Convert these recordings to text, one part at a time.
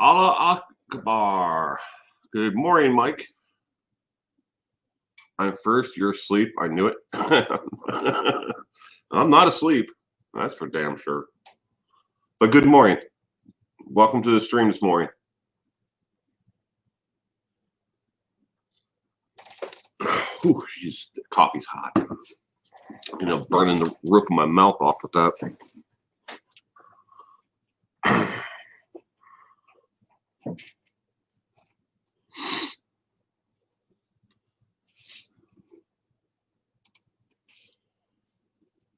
Allah Akbar. Good morning, Mike. I'm first. You're asleep. I knew it. I'm not asleep. That's for damn sure. But good morning. Welcome to the stream this morning. Whew, geez, the coffee's hot. You know, burning the roof of my mouth off with that.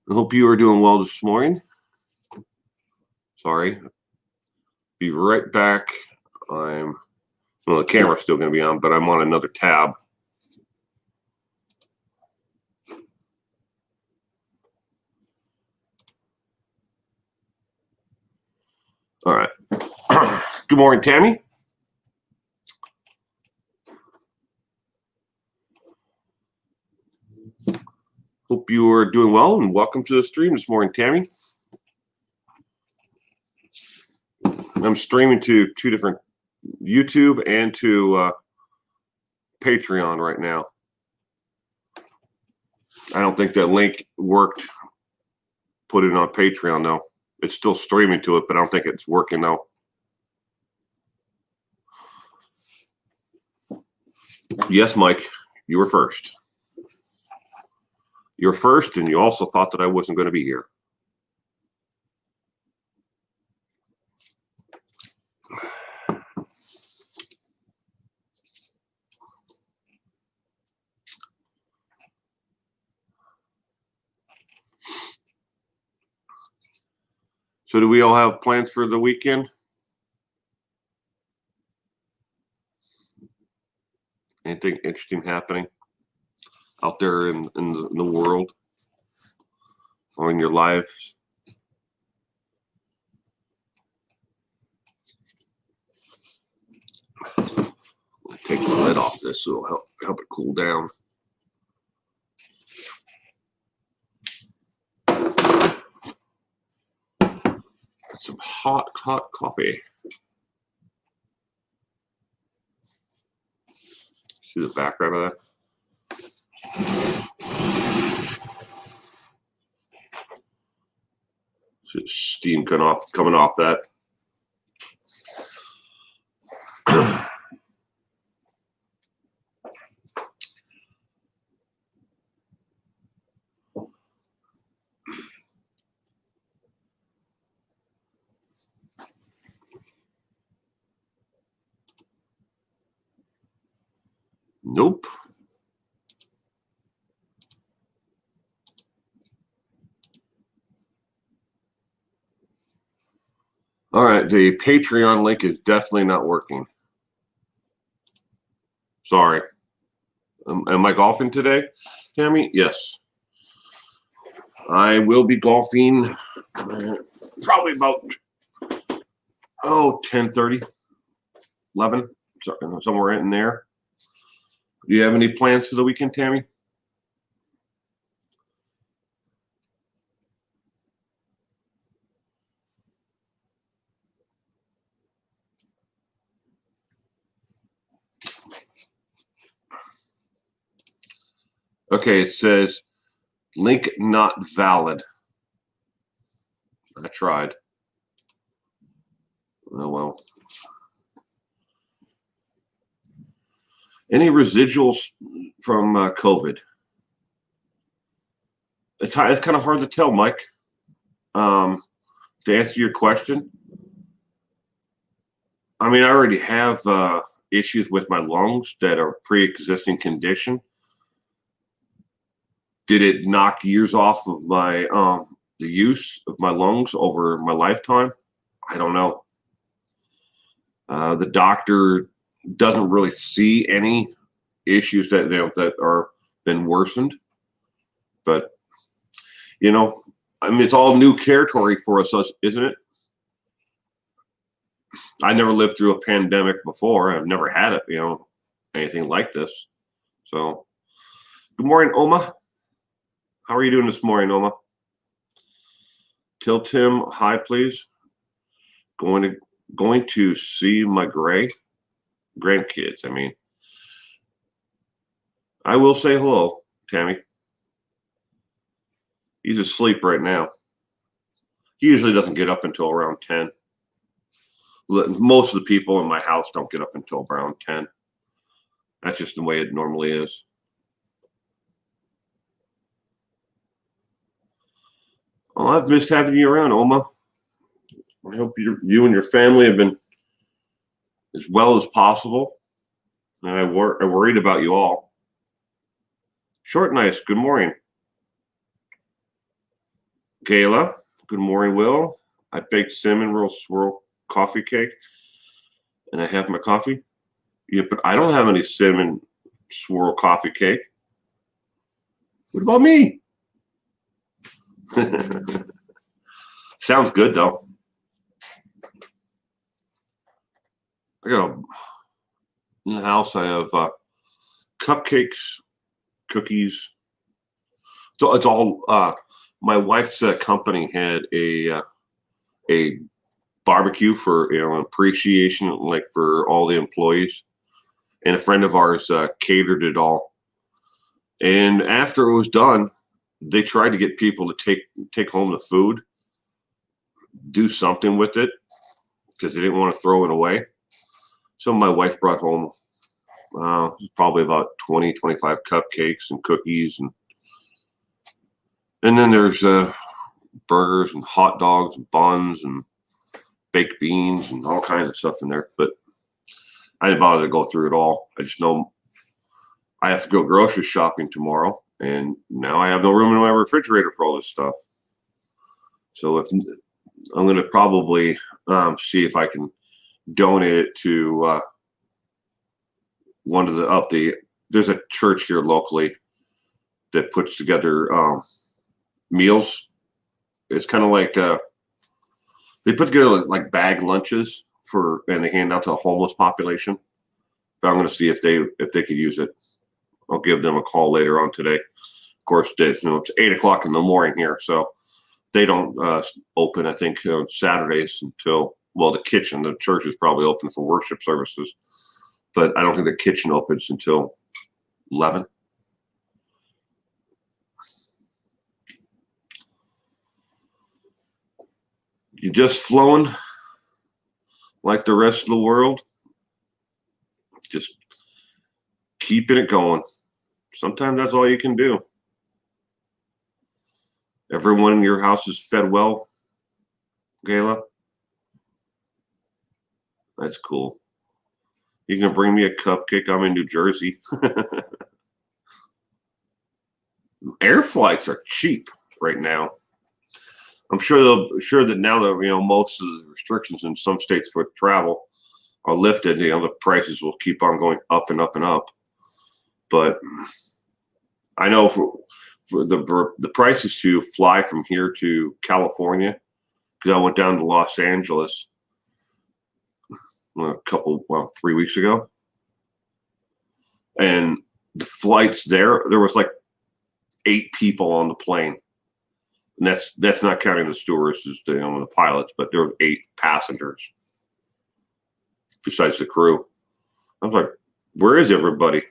I hope you are doing well this morning. Sorry. Be right back. Well, the camera's still going to be on, but I'm on another tab. All right. Good morning, Tammy. Hope you are doing well, and welcome to the stream this morning, Tammy. I'm streaming to two different YouTube and to Patreon right now. I don't think that link worked. Put it on Patreon though. It's still streaming to it, but I don't think it's working though. Yes, Mike, you were first. You're first, and you also thought that I wasn't going to be here. So do we all have plans for the weekend? Anything interesting happening out there in the world or in your life? I'll take the lid off this so it'll help it cool down. Some hot coffee. See the background of that? See steam coming off that. Nope. All right, the Patreon link is definitely not working. Sorry. Am I golfing today, Tammy? Yes. I will be golfing probably about 10:30, 11, somewhere in there. Do you have any plans for the weekend, Tammy? Okay, it says link not valid. I tried. Oh, well. Any residuals from COVID? It's kind of hard to tell, Mike. To answer your question, I mean, I already have issues with my lungs that are pre-existing condition. Did it knock years off of my the use of my lungs over my lifetime? I don't know. The doctor doesn't really see any issues that are been worsened, but I mean, it's all new territory for us, isn't it? I never lived through a pandemic before. I've never had it, anything like this. So, good morning, Oma. How are you doing this morning, Oma? Tilt him high, please. Going to going to see my grandkids. I mean, I will say hello, Tammy. He's asleep right now. He usually doesn't get up until around 10. Most of the people in my house don't get up until around 10. That's just the way it normally is. Well, I've missed having you around, Oma. I hope you and your family have been as well as possible. And I worried about you all. Short Nice, good morning. Kayla, good morning, Will. I baked cinnamon roll swirl coffee cake, and I have my coffee. Yeah, but I don't have any cinnamon swirl coffee cake. What about me? Sounds good, though. I got in the house. I have cupcakes, cookies. So it's all. My wife's company had a barbecue for appreciation, like for all the employees, and a friend of ours catered it all. And after it was done, they tried to get people to take home the food, do something with it, because they didn't want to throw it away. So my wife brought home probably about 20, 25 cupcakes and cookies, and then there's burgers and hot dogs and buns and baked beans and all kinds of stuff in there. But I didn't bother to go through it all. I just know I have to go grocery shopping tomorrow, and now I have no room in my refrigerator for all this stuff. So I'm going to probably see if I can donate it to one of the there's a church here locally that puts together meals. It's kind of like they put together like bag lunches and they hand out to the homeless population. But I'm going to see if they could use it. I'll give them a call later on today. Of course, it's 8:00 in the morning here, so they don't open, I think, on Saturdays until, well, the church is probably open for worship services, but I don't think the kitchen opens until 11. You just flowing like the rest of the world? Just keeping it going. Sometimes that's all you can do. Everyone in your house is fed well, Gayla? That's cool. You can bring me a cupcake. I'm in New Jersey. Air flights are cheap right now. I'm sure that now that most of the restrictions in some states for travel are lifted, the prices will keep on going up and up and up. But I know for the prices to fly from here to California, because I went down to Los Angeles 3 weeks ago, and the flights there was like 8 people on the plane, and that's not counting the stewardesses, the pilots, but there were 8 passengers besides the crew. I was like, where is everybody?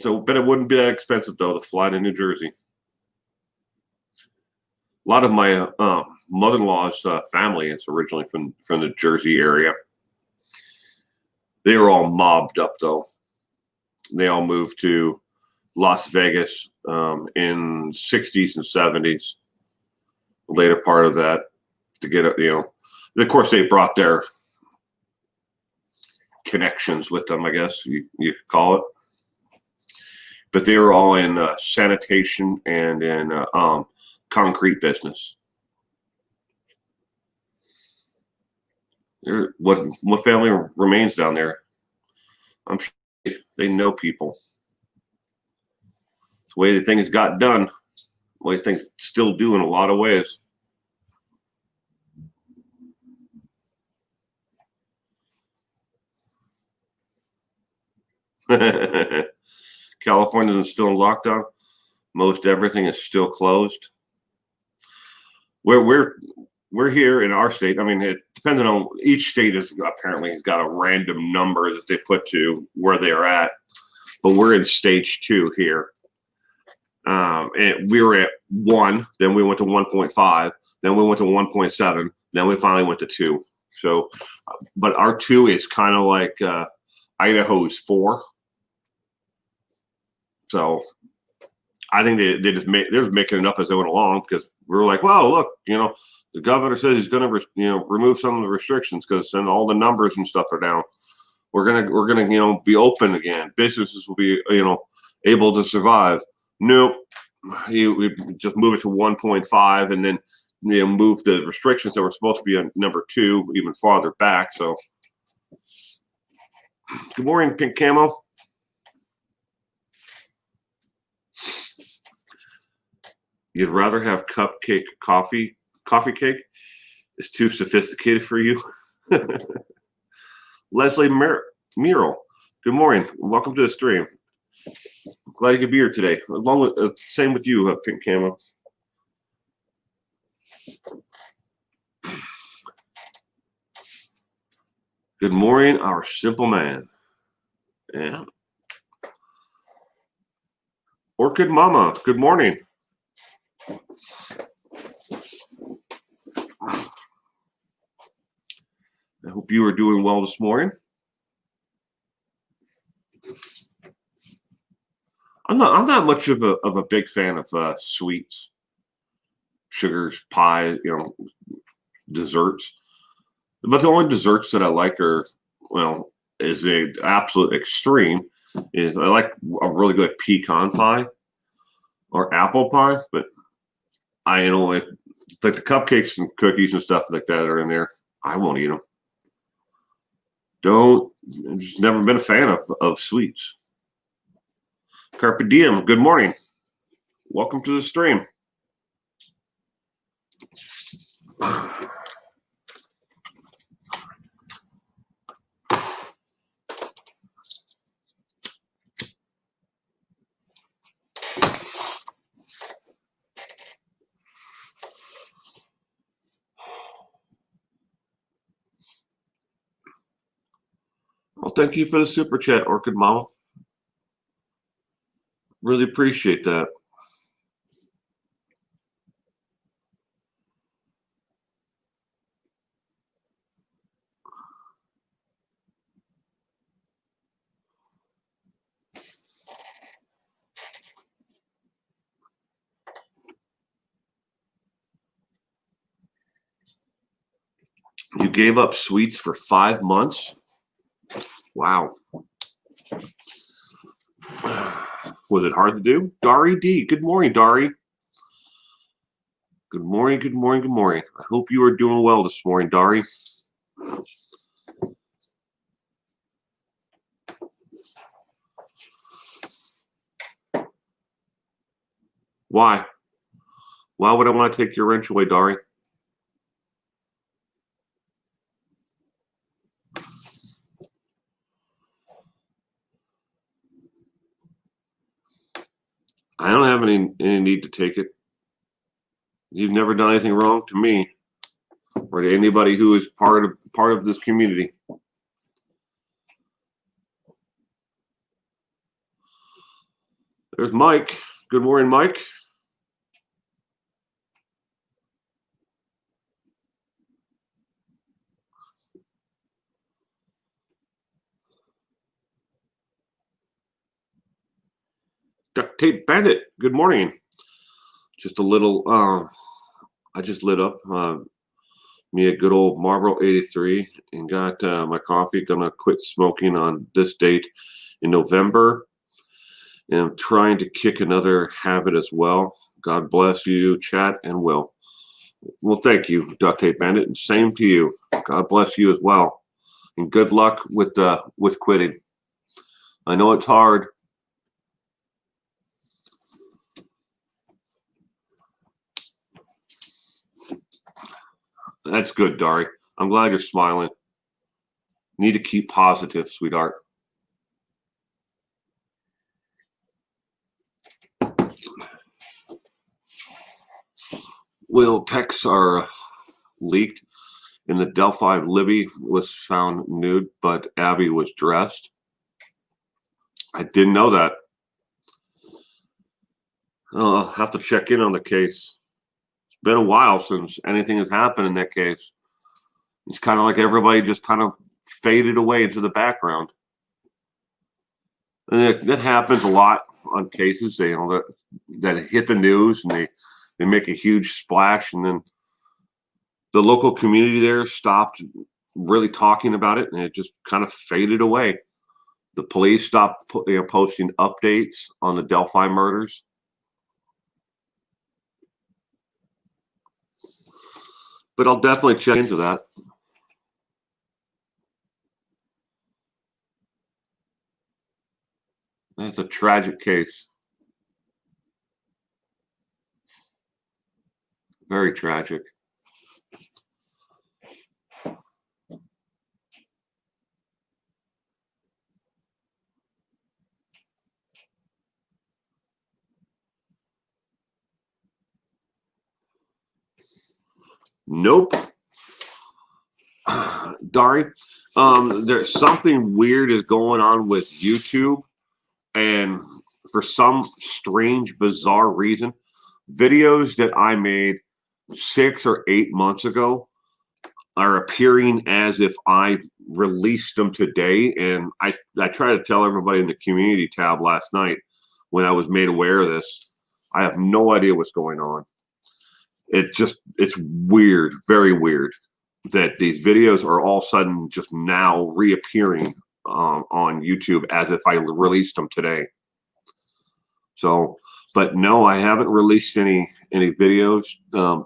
So, but it wouldn't be that expensive though to fly to New Jersey. A lot of my mother-in-law's family is originally from the Jersey area. They were all mobbed up though. They all moved to Las Vegas in 60s and 70s, the later part of that, to get of course they brought their connections with them, I guess you could call it. But they were all in sanitation and in concrete business. What family remains down there? I'm sure they know people. It's the way the things got done. The way things still do in a lot of ways. California is still in lockdown. Most everything is still closed. We're here in our state. I mean, it depends on each state is apparently has got a random number that they put to where they are at, but we're in stage 2 here. And we were at 1, then we went to 1.5, then we went to 1.7, then we finally went to 2. So, but our 2 is kind of like Idaho's 4. So I think they're just making it up as they went along, because we were like, well, look, the governor says he's going to remove some of the restrictions because then all the numbers and stuff are down. We're gonna be open again. Businesses will be able to survive. Nope. We just move it to 1.5 and then move the restrictions that were supposed to be on number 2 even farther back. So good morning, Pink Camo. You'd rather have cupcake coffee cake? It's too sophisticated for you. Leslie Mural, good morning. Welcome to the stream. Glad you could be here today. Along with same with you, Pink Camo. Good morning, our simple man. Yeah. Orchid Mama, good morning. I hope you are doing well this morning. I'm not much of a big fan of sweets, sugars, pie, desserts. But the only desserts that I like is the absolute extreme. Is I like a really good pecan pie or apple pie, but it's like the cupcakes and cookies and stuff like that are in there. I won't eat them. I've just never been a fan of sweets. Carpe diem, good morning. Welcome to the stream. Well, thank you for the super chat, Orchid Mama. Really appreciate that. You gave up sweets for 5 months? Wow. Was it hard to do? Dari D. Good morning, Dari. Good morning, good morning, good morning. I hope you are doing well this morning, Dari. Why? Why would I want to take your wrench away, Dari? I don't have any need to take it. You've never done anything wrong to me or to anybody who is part of this community. There's Mike. Good morning, Mike. Duct Tape Bandit. Good morning. Just a little. I just lit up me a good old Marlboro 83 and got my coffee. Gonna quit smoking on this date in November, and I'm trying to kick another habit as well. God bless you, chat and Will. Well, thank you, Duct Tape Bandit, and same to you. God bless you as well, and good luck with quitting. I know it's hard. That's good, Dari. I'm glad you're smiling. Need to keep positive, sweetheart. Will texts are leaked. In the Delphi, Libby was found nude, but Abby was dressed. I didn't know that. I'll have to check in on the case. It's been a while since anything has happened in that case. It's kind of like everybody just kind of faded away into the background. And that happens a lot on cases. They, that hit the news and they make a huge splash, and then the local community there stopped really talking about it, and it just kind of faded away. The police stopped posting updates on the Delphi murders. But I'll definitely check into that. That's a tragic case. Very tragic. Nope. Dari, there's something weird is going on with YouTube, and for some strange, bizarre reason, videos that I made 6 or 8 months ago are appearing as if I released them today. And I tried to tell everybody in the community tab last night when I was made aware of this. I have no idea what's going on. It's weird, very weird that these videos are all of a sudden just now reappearing on YouTube as if I released them today. So, but no, I haven't released any videos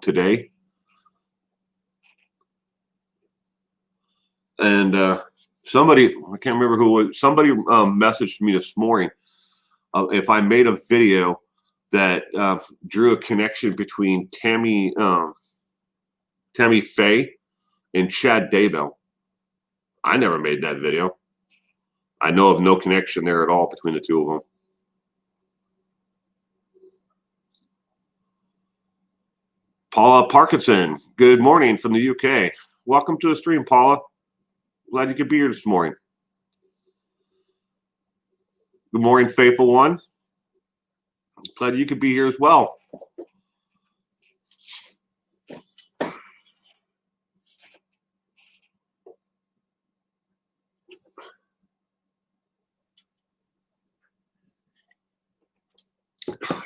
today. And somebody, I can't remember who it was, somebody messaged me this morning if I made a video that drew a connection between Tammy Faye and Chad Daybell. I never made that video. I know of no connection there at all between the two of them. Paula Parkinson, good morning from the UK. Welcome to the stream, Paula. Glad you could be here this morning. Good morning, Faithful One. Glad you could be here as well.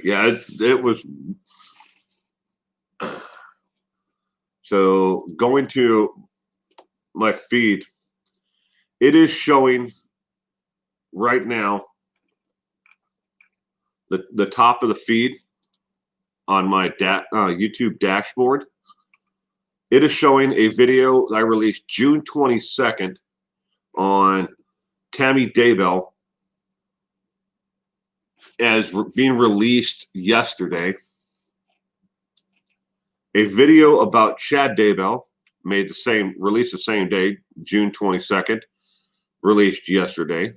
Yeah, it was. So going to my feed, it is showing right now the top of the feed on my YouTube dashboard. It is showing a video I released June 22nd on Tammy Daybell as being released yesterday. A video about Chad Daybell released the same day, June 22nd, released yesterday.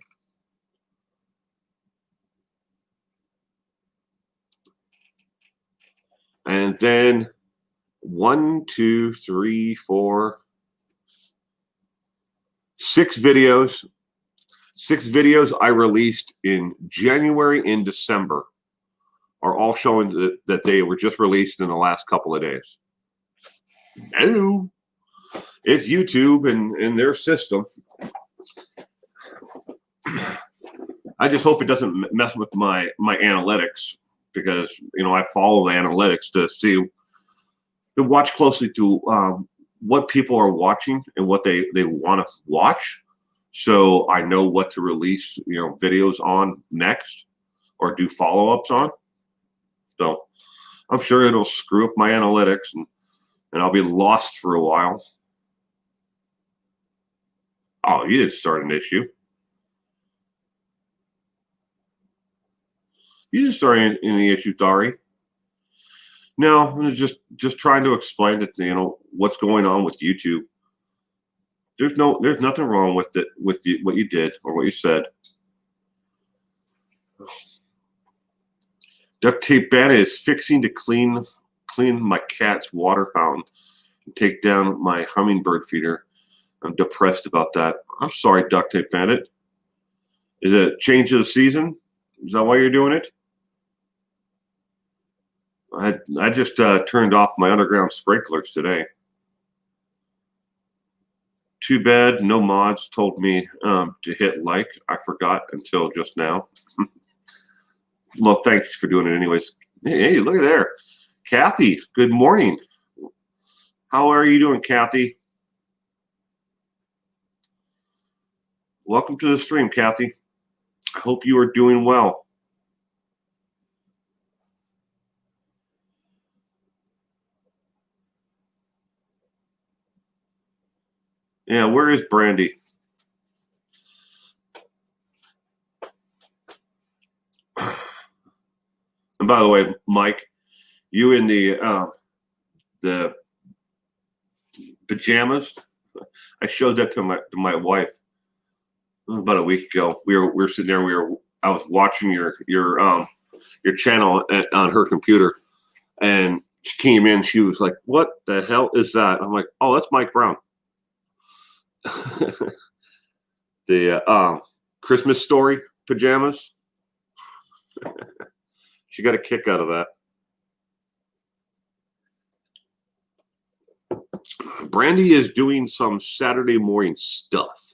And then 1, 2, 3, 4, 6 videos. 6 videos I released in January and December are all showing that they were just released in the last couple of days. Hello. It's YouTube and their system. I just hope it doesn't mess with my analytics, because I follow the analytics to watch closely to what people are watching and what they want to watch, so I know what to release videos on next or do follow-ups on. So I'm sure it'll screw up my analytics and I'll be lost for a while. Oh, you didn't start an issue. You didn't start any issue, Dari. No, I'm just trying to explain that what's going on with YouTube. There's nothing wrong with it, what you did or what you said. Duct tape ban is fixing to clean clean my cat's water fountain and take down my hummingbird feeder. I'm depressed about that. I'm sorry, Duct Tape Bandit. Is it a change of the season? Is that why you're doing it? I just turned off my underground sprinklers today. Too bad no mods told me to hit like. I forgot until just now. Well, thanks for doing it anyways. Hey, look at there. Kathy, good morning. How are you doing, Kathy? Welcome to the stream, Kathy. I hope you are doing well. Yeah, where is Brandy? And by the way, Mike, you in the pajamas? I showed that to my wife about a week ago. We were sitting there. I was watching your channel on her computer, and she came in. She was like, "What the hell is that?" I'm like, "Oh, that's Mike Brown." The Christmas Story pajamas. She got a kick out of that. Brandy is doing some Saturday morning stuff.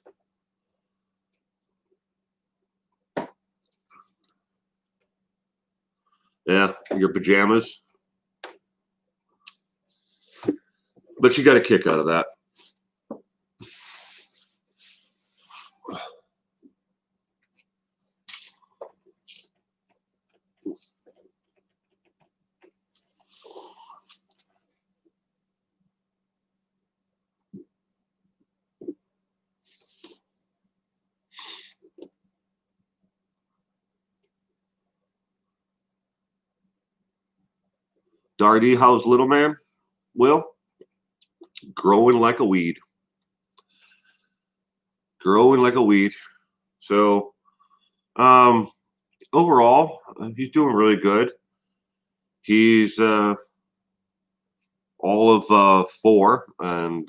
Yeah, your pajamas. But she got a kick out of that. Dardy, how's little man? Will? Growing like a weed. Growing like a weed. So, overall, he's doing really good. He's all of 4 and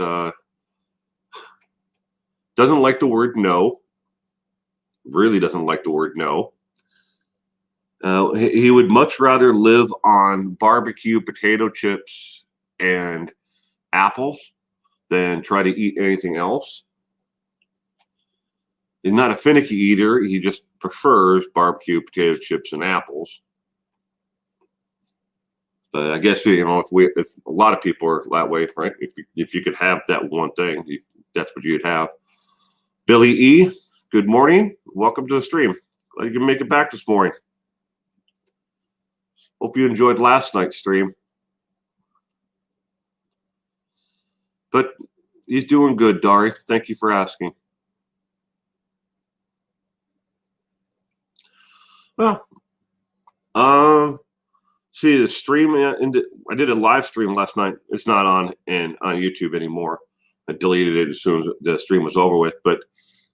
doesn't like the word no. Really doesn't like the word no. He would much rather live on barbecue potato chips and apples than try to eat anything else. He's not a finicky eater. He just prefers barbecue potato chips and apples. But I guess if a lot of people are that way, right? If you could have that one thing, that's what you'd have. Billy E, good morning. Welcome to the stream. Glad you can make it back this morning. Hope you enjoyed last night's stream. But he's doing good, Dari. Thank you for asking. Well, see the stream. I did a live stream last night. It's not on YouTube anymore. I deleted it as soon as the stream was over with. But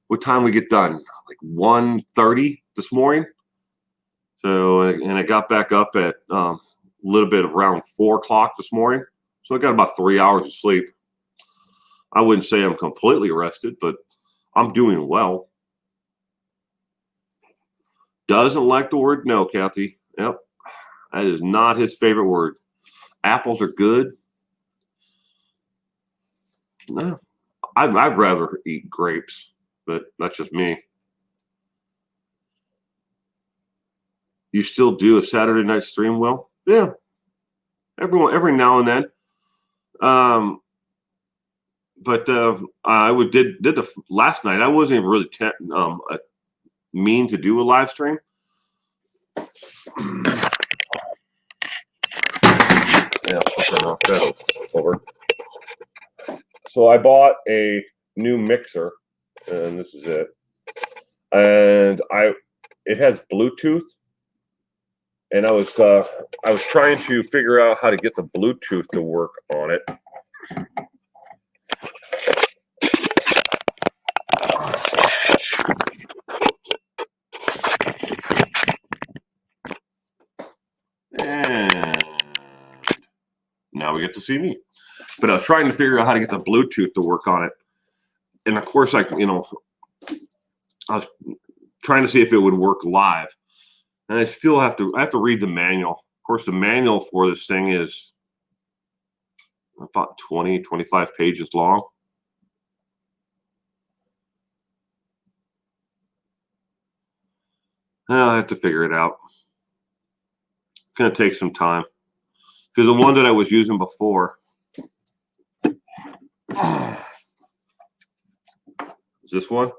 what time we get done? Like 1:30 this morning. So, and I got back up at a little bit around 4 o'clock this morning. So I got about 3 hours of sleep. I wouldn't say I'm completely rested, but I'm doing well. Doesn't like the word no, Kathy. Yep. That is not his favorite word. Apples are good. No, I'd rather eat grapes, but that's just me. You still do a Saturday night stream, Will? Yeah. Every now and then. But I did the last night. I wasn't even really mean to do a live stream. Yeah, over. So I bought a new mixer, and this is it. And it has Bluetooth, and I was trying to figure out how to get the Bluetooth to work on it. And get to see me. But I was trying to figure out how to get the Bluetooth to work on it. And of course, I was trying to see if it would work live. And I still have to read the manual. Of course, the manual for this thing is about 20, 25 pages long. I have to figure it out. It's going to take some time. Because the one that I was using before is this one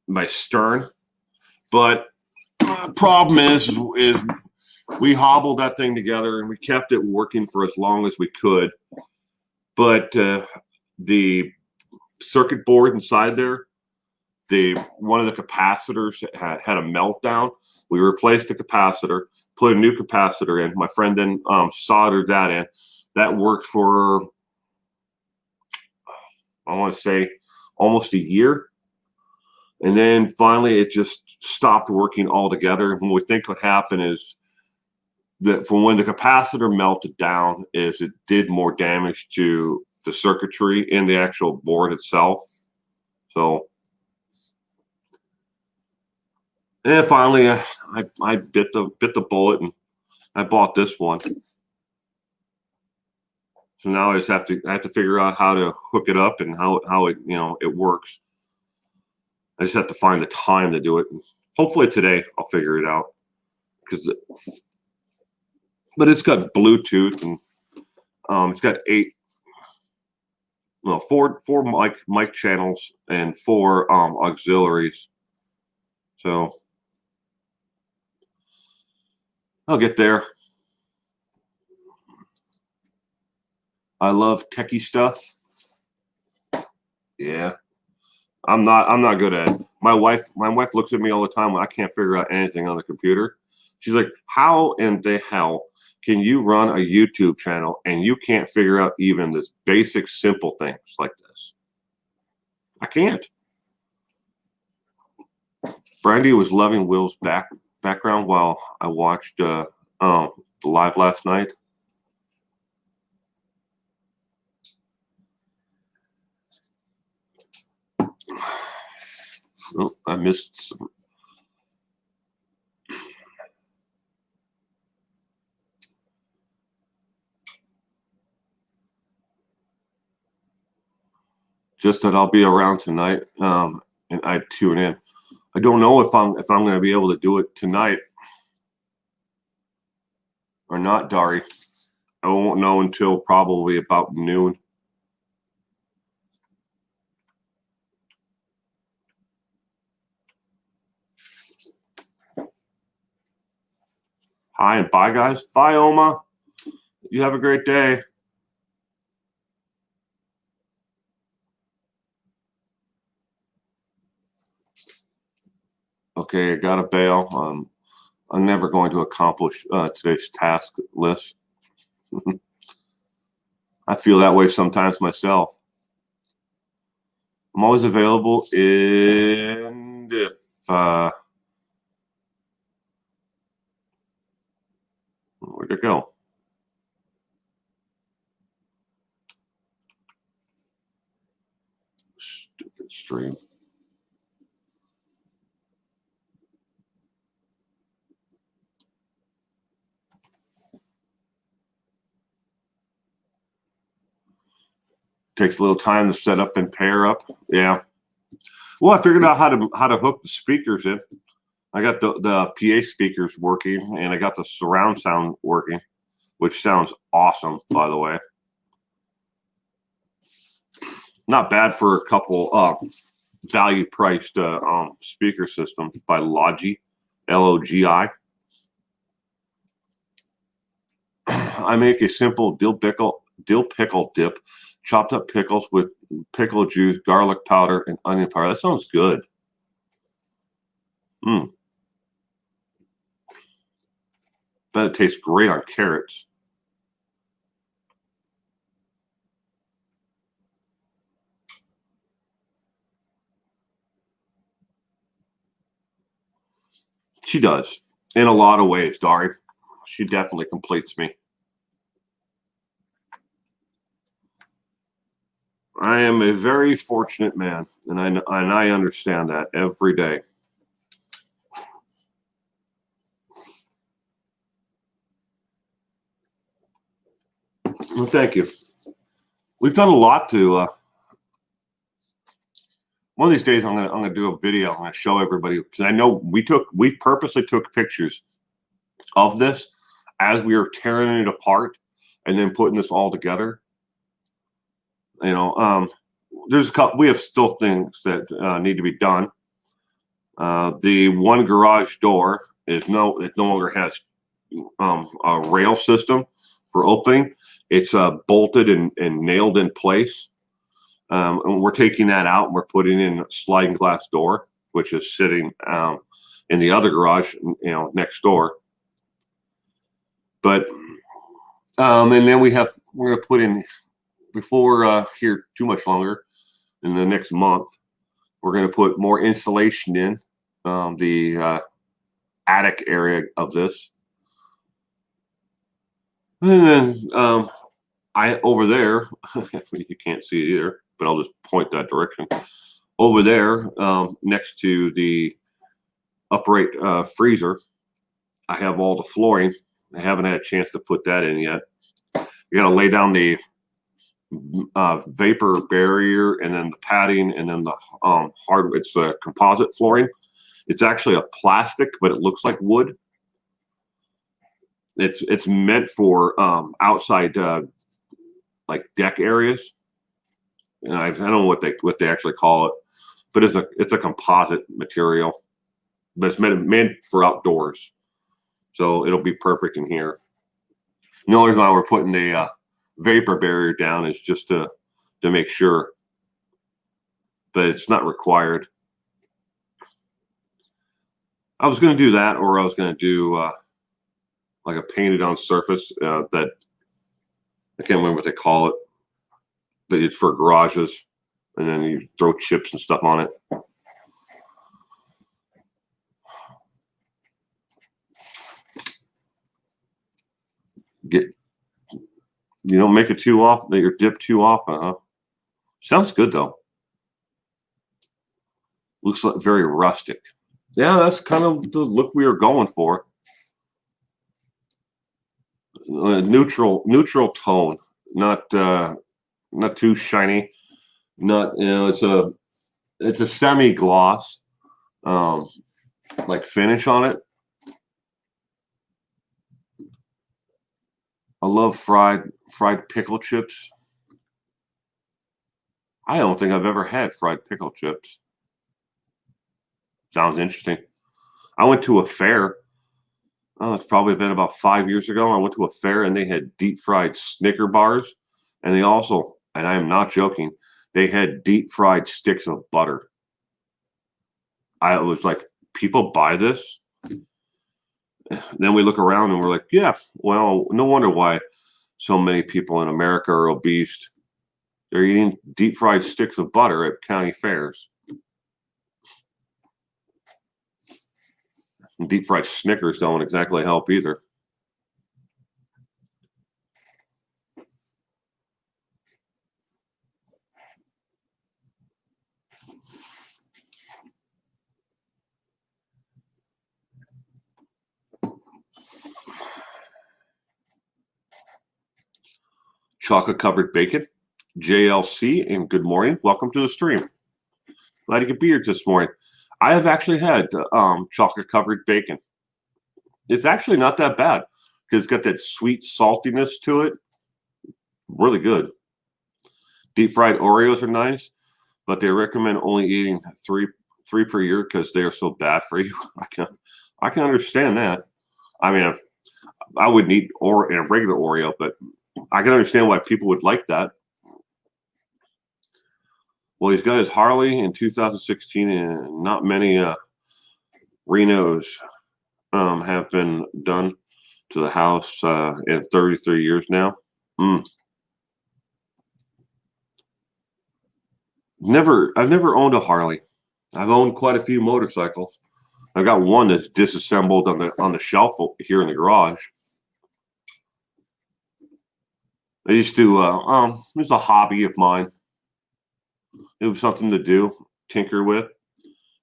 by Stern. But problem is we hobbled that thing together and we kept it working for as long as we could. But the circuit board inside there, one of the capacitors had a meltdown. We replaced the capacitor, put a new capacitor in. My friend then soldered that in. That worked for, I want to say, almost a year. And then finally it just stopped working altogether. And what we think would happen is that from when the capacitor melted down is it did more damage to the circuitry in the actual board itself. So, and finally I bit the bullet and I bought this one. So now I just have to figure out how to hook it up and how it it works. I just have to find the time to do it. And hopefully today I'll figure it out. But it's got Bluetooth and it's got four mic channels and 4 auxiliaries. So I'll get there. I love techie stuff. Yeah. I'm not good at it. My wife looks at me all the time when I can't figure out anything on the computer. She's like, how in the hell can you run a YouTube channel and you can't figure out even this basic simple things like this? I can't. Brandy was loving Will's background while I watched the live last night. Oh, I missed some. Just that I'll be around tonight, and I tune in. I don't know if I'm going to be able to do it tonight or not, Dari. I won't know until probably about noon. Hi and bye, guys. Bye, Oma. You have a great day. Okay, I got to bail. I'm never going to accomplish today's task list. I feel that way sometimes myself. I'm always available, and if where'd it go? Stupid stream. Takes a little time to set up and pair up. Yeah. Well, I figured out how to hook the speakers in. I got the PA speakers working, and I got the surround sound working, which sounds awesome, by the way. Not bad for a couple value-priced speaker systems by Logi, L-O-G-I. I make a simple dill pickle dip, chopped up pickles with pickle juice, garlic powder, and onion powder. That sounds good. Bet it tastes great on carrots. She does. In a lot of ways, Dari. She definitely completes me. I am a very fortunate man, and I understand that every day. Well, thank you. We've done a lot to. One of these days, I'm gonna do a video. I'm gonna show everybody because I know we purposely took pictures of this as we were tearing it apart and then putting this all together. You know, there's a couple. We have still things that need to be done. The one garage door it no longer has a rail system for opening. It's bolted and nailed in place. And we're taking that out and we're putting in a sliding glass door, which is sitting in the other garage, next door. But and then we're going to put in before here too much longer in the next month. We're going to put more insulation in the attic area of this, and then I over there. You can't see it either, but I'll just point that direction. Over there, next to the upright freezer, I have all the flooring. I haven't had a chance to put that in yet. You got to lay down the vapor barrier, and then the padding, and then the hard. It's a composite flooring. It's actually a plastic, but it looks like wood. It's meant for outside like deck areas. And I don't know what they actually call it, but it's a composite material, but it's meant for outdoors. So it'll be perfect in here. The only reason why we're putting the vapor barrier down is just to make sure, but it's not required. I was going to do that, or I was going to do like a painted on surface that I can't remember what they call it, but it's for garages, and then you throw chips and stuff on it. You don't make it too often, that you're dipped too often, huh? Sounds good though. Looks like very rustic. Yeah, that's kind of the look we were going for. Neutral tone, not too shiny. Not it's a semi gloss, like finish on it. I love fried pickle chips. I don't think I've ever had fried pickle chips. Sounds interesting. I went to a fair. Oh, it's probably been about 5 years ago. I went to a fair and they had deep fried Snicker bars, and they also, and I am not joking, they had deep fried sticks of butter. I was like, people buy this? Then we look around and we're like, yeah, well, no wonder why so many people in America are obese. They're eating deep fried sticks of butter at county fairs. And deep fried Snickers don't exactly help either. Chocolate covered bacon, JLC, and good morning. Welcome to the stream. Glad you could be here this morning. I have actually had chocolate covered bacon. It's actually not that bad because it's got that sweet saltiness to it. Really good. Deep fried Oreos are nice, but they recommend only eating three per year because they are so bad for you. I can understand that. I mean, I wouldn't eat a regular Oreo, but I can understand why people would like that. Well, he's got his Harley in 2016, and not many Renos have been done to the house in 33 years now. I've never owned a Harley. I've owned quite a few motorcycles. I've got one that's disassembled on the shelf here in the garage. I used to, it was a hobby of mine. It was something to do, tinker with.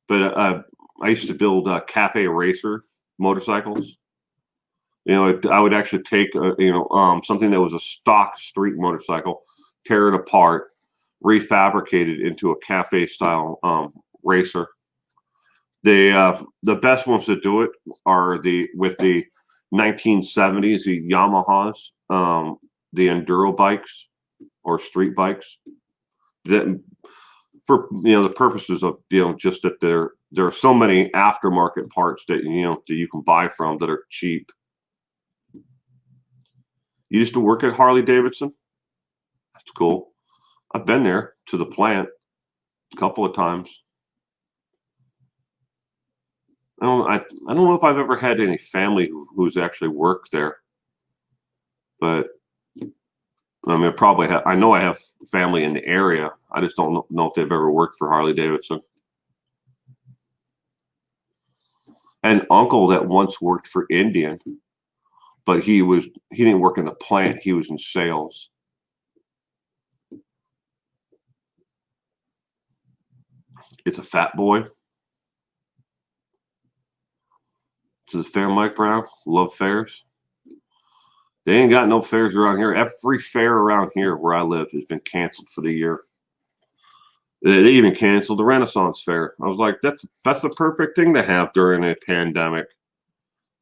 But I used to build cafe racer motorcycles. I would actually take something that was a stock street motorcycle, tear it apart, refabricate it into a cafe style racer. The best ones to do it are the 1970s, the Yamahas, the enduro bikes or street bikes. That for the purposes of just that there are so many aftermarket parts that that you can buy from that are cheap. You used to work at Harley Davidson? That's cool. I've been there to the plant a couple of times. I don't know if I've ever had any family who's actually worked there, but I mean, I know I have family in the area. I just don't know if they've ever worked for Harley Davidson. An uncle that once worked for Indian, but he didn't work in the plant. He was in sales. It's a fat boy. To the fair, Mike Brown. Love fairs. They ain't got no fairs around here. Every fair around here where I live has been canceled for the year. They even canceled the Renaissance Fair. I was like, that's the perfect thing to have during a pandemic.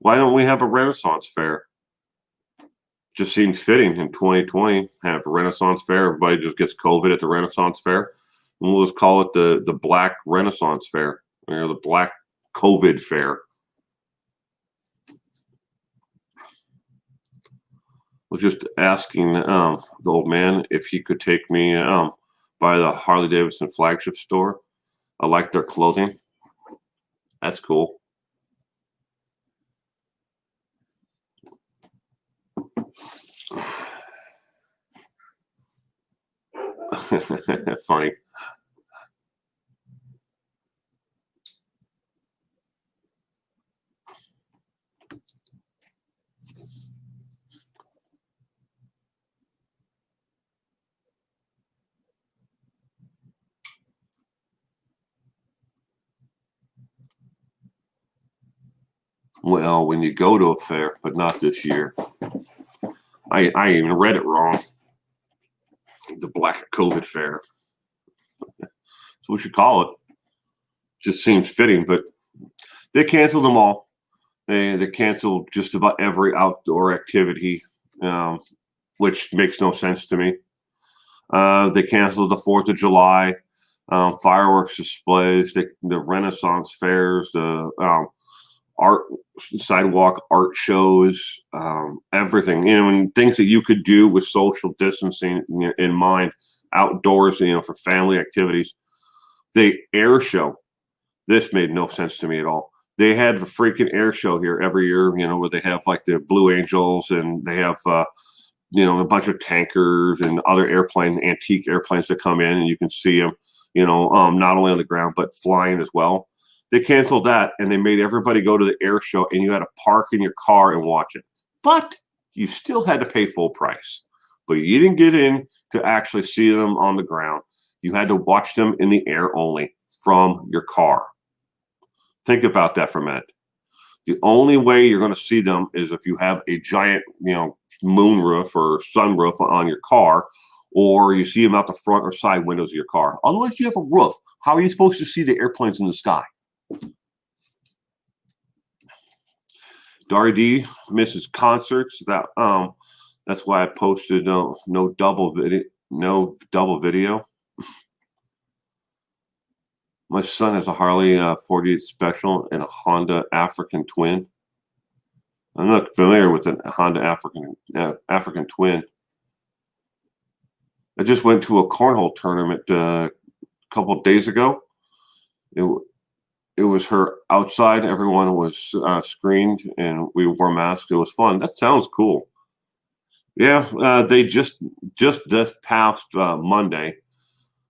Why don't we have a Renaissance Fair? Just seems fitting in 2020. Have a Renaissance Fair. Everybody just gets COVID at the Renaissance Fair. And we'll just call it the Black Renaissance Fair, or the Black COVID Fair. Was just asking the old man if he could take me by the Harley Davidson flagship store. I like their clothing. That's cool. Funny. Well, when you go to a fair, but not this year. I even read it wrong. The Black COVID Fair. So we should call it. Just seems fitting, but they canceled them all. They canceled just about every outdoor activity, which makes no sense to me. They canceled the 4th of July, fireworks displays, the Renaissance fairs, the art sidewalk art shows, everything, and things that you could do with social distancing in mind outdoors, for family activities. The air show, this made no sense to me at all. They had the freaking air show here every year, where they have like the Blue Angels, and they have a bunch of tankers and other antique airplanes that come in, and you can see them, not only on the ground but flying as well. They canceled that, and they made everybody go to the air show, and you had to park in your car and watch it. But you still had to pay full price. But you didn't get in to actually see them on the ground. You had to watch them in the air only from your car. Think about that for a minute. The only way you're going to see them is if you have a giant, moon roof or sunroof on your car, or you see them out the front or side windows of your car. Otherwise, you have a roof. How are you supposed to see the airplanes in the sky? Dari D misses concerts. That's why I posted no double video. My son has a Harley 48 Special and a Honda African Twin. I'm not familiar with a Honda African Twin. I just went to a cornhole tournament a couple of days ago. It was her outside. Everyone was screened, and we wore masks. It was fun. That sounds cool. Yeah, they just this past Monday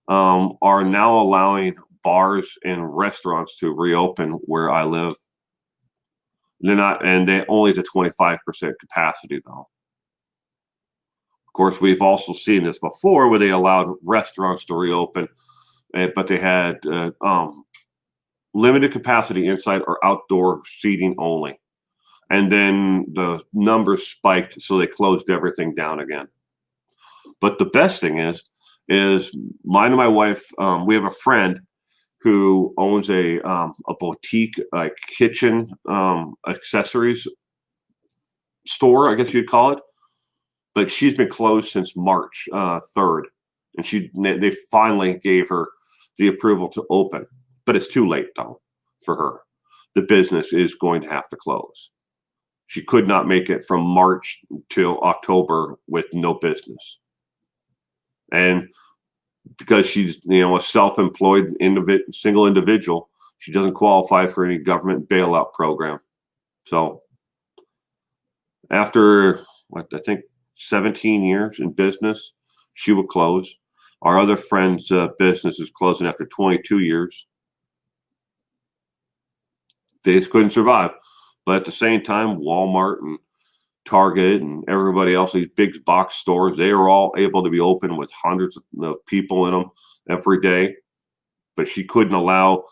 are now allowing bars and restaurants to reopen where I live. They're not, and they only to 25% capacity though. Of course, we've also seen this before where they allowed restaurants to reopen but they had limited capacity inside or outdoor seating only. And then the numbers spiked, so they closed everything down again. But the best thing is mine and my wife, we have a friend who owns a boutique kitchen accessories store, I guess you'd call it. But she's been closed since March 3rd, and they finally gave her the approval to open. But it's too late though for her. The business is going to have to close. She could not make it from March till October with no business. And because she's a self-employed single individual, she doesn't qualify for any government bailout program. So after what I think 17 years in business, she will close. Our other friend's business is closing after 22 years. They just couldn't survive. But at the same time, Walmart and Target and everybody else, these big box stores, they are all able to be open with hundreds of people in them every day. But she couldn't allow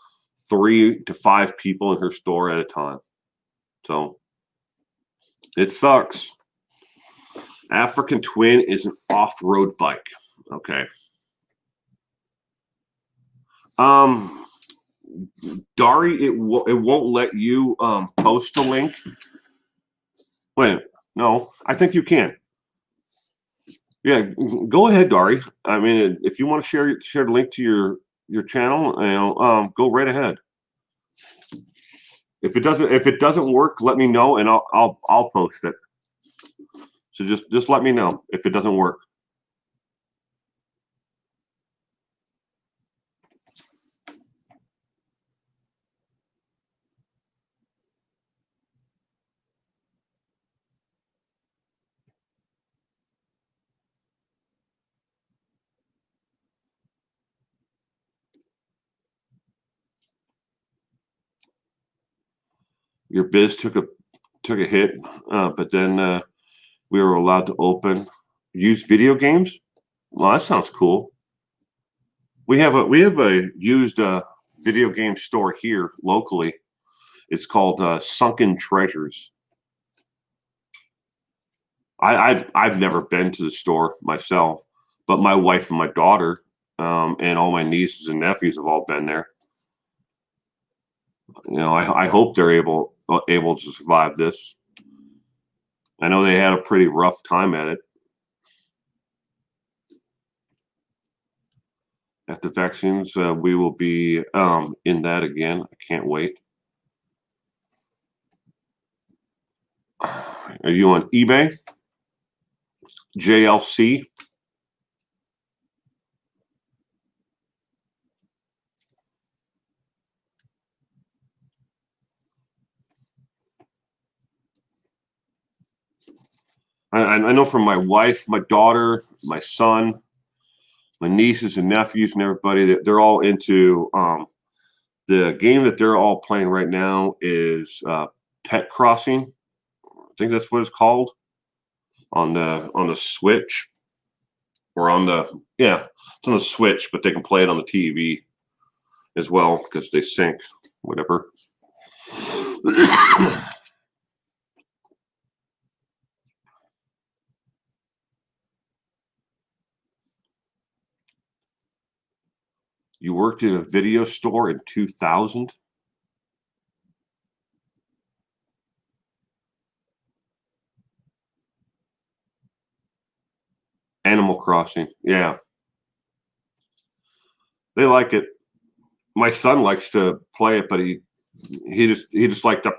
3 to 5 people in her store at a time. So it sucks. African Twin is an off-road bike. Okay. Dari, it won't let you post the link. Wait, no, I think you can. Yeah, go ahead, Dari. I mean, if you want to share the link to your channel, go right ahead. If it doesn't work, let me know and I'll post it. So just let me know if it doesn't work. Your biz took a hit, but then we were allowed to use video games. Well, that sounds cool. We have a used video game store here locally. It's called Sunken Treasures. I've never been to the store myself, but my wife and my daughter and all my nieces and nephews have all been there. I hope they're able to survive this. I know they had a pretty rough time at it. After vaccines, we will be in that again. I can't wait. Are you on eBay? JLC? I know from my wife, my daughter, my son, my nieces and nephews and everybody, that they're all into the game that they're all playing right now is Pet Crossing. I think that's what it's called on the Switch or it's on the Switch, but they can play it on the TV as well because they sync, whatever. You worked in a video store in 2000? Animal Crossing, yeah. They like it. My son likes to play it, but he just like to,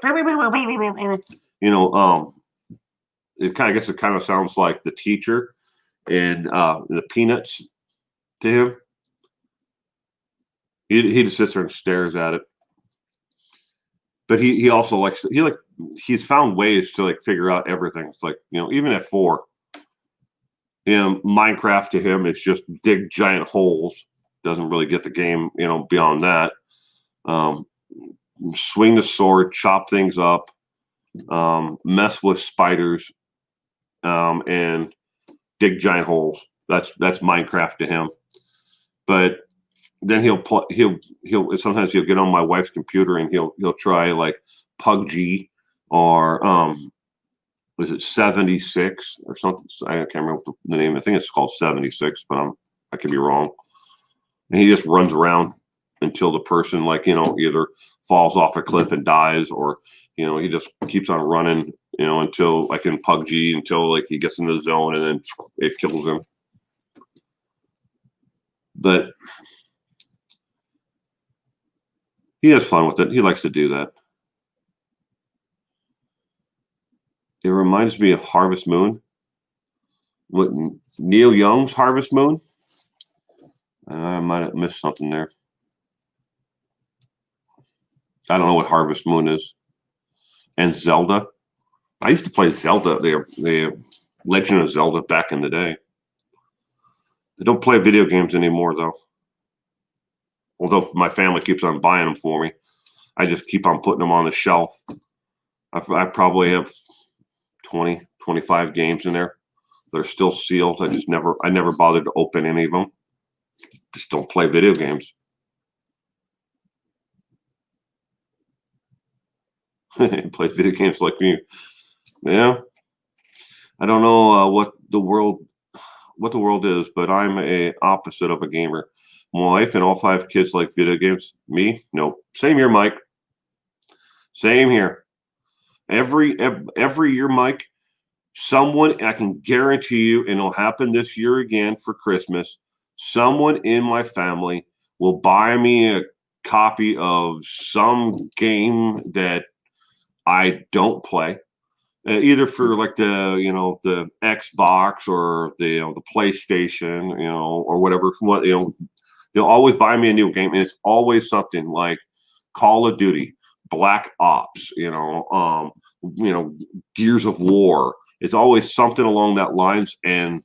it kind of sounds like the teacher in the Peanuts to him. He just sits there and stares at it. But he also likes he's found ways to figure out everything. It's like, even at 4, Minecraft to him is just dig giant holes. Doesn't really get the game, beyond that. Swing the sword, chop things up, mess with spiders, and dig giant holes. That's Minecraft to him. But then he'll sometimes he'll get on my wife's computer and he'll try like PUBG or was it 76 or something? I can't remember the name. I think it's called 76, but I could be wrong. And he just runs around until the person, like, either falls off a cliff and dies, or he just keeps on running, until, like in PUBG, until like he gets into the zone and then it kills him. But he has fun with it. He likes to do that. It reminds me of Harvest Moon. What, Neil Young's Harvest Moon? I might have missed something there. I don't know what Harvest Moon is. And Zelda. I used to play Zelda, the Legend of Zelda, back in the day. I don't play video games anymore, though. Although my family keeps on buying them for me. I just keep on putting them on the shelf. I probably have 20, 25 games in there. They're still sealed. I never bothered to open any of them. Just don't play video games. Play video games like me. Yeah. I don't know what the world is, but I'm a opposite of a gamer. My wife and all 5 kids like video games. Me? Nope. Same here, Mike. Same here. Every year, Mike, someone, I can guarantee you, and it'll happen this year again for Christmas, someone in my family will buy me a copy of some game that I don't play, either for like the Xbox or the PlayStation, or whatever. They'll always buy me a new game, and it's always something like Call of Duty, Black Ops, Gears of War. It's always something along that lines, and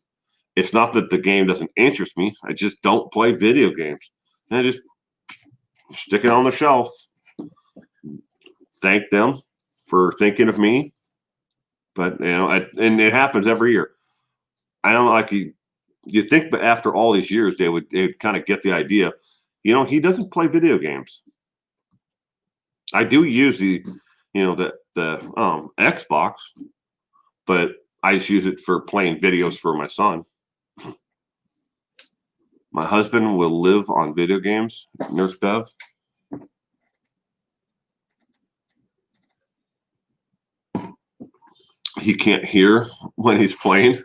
it's not that the game doesn't interest me. I just don't play video games. And I just stick it on the shelf. Thank them for thinking of me. But, and it happens every year. I don't like you think, but after all these years, they would kind of get the idea. He doesn't play video games. I do use the Xbox, but I just use it for playing videos for my son. My husband will live on video games, Nurse Bev. He can't hear when he's playing.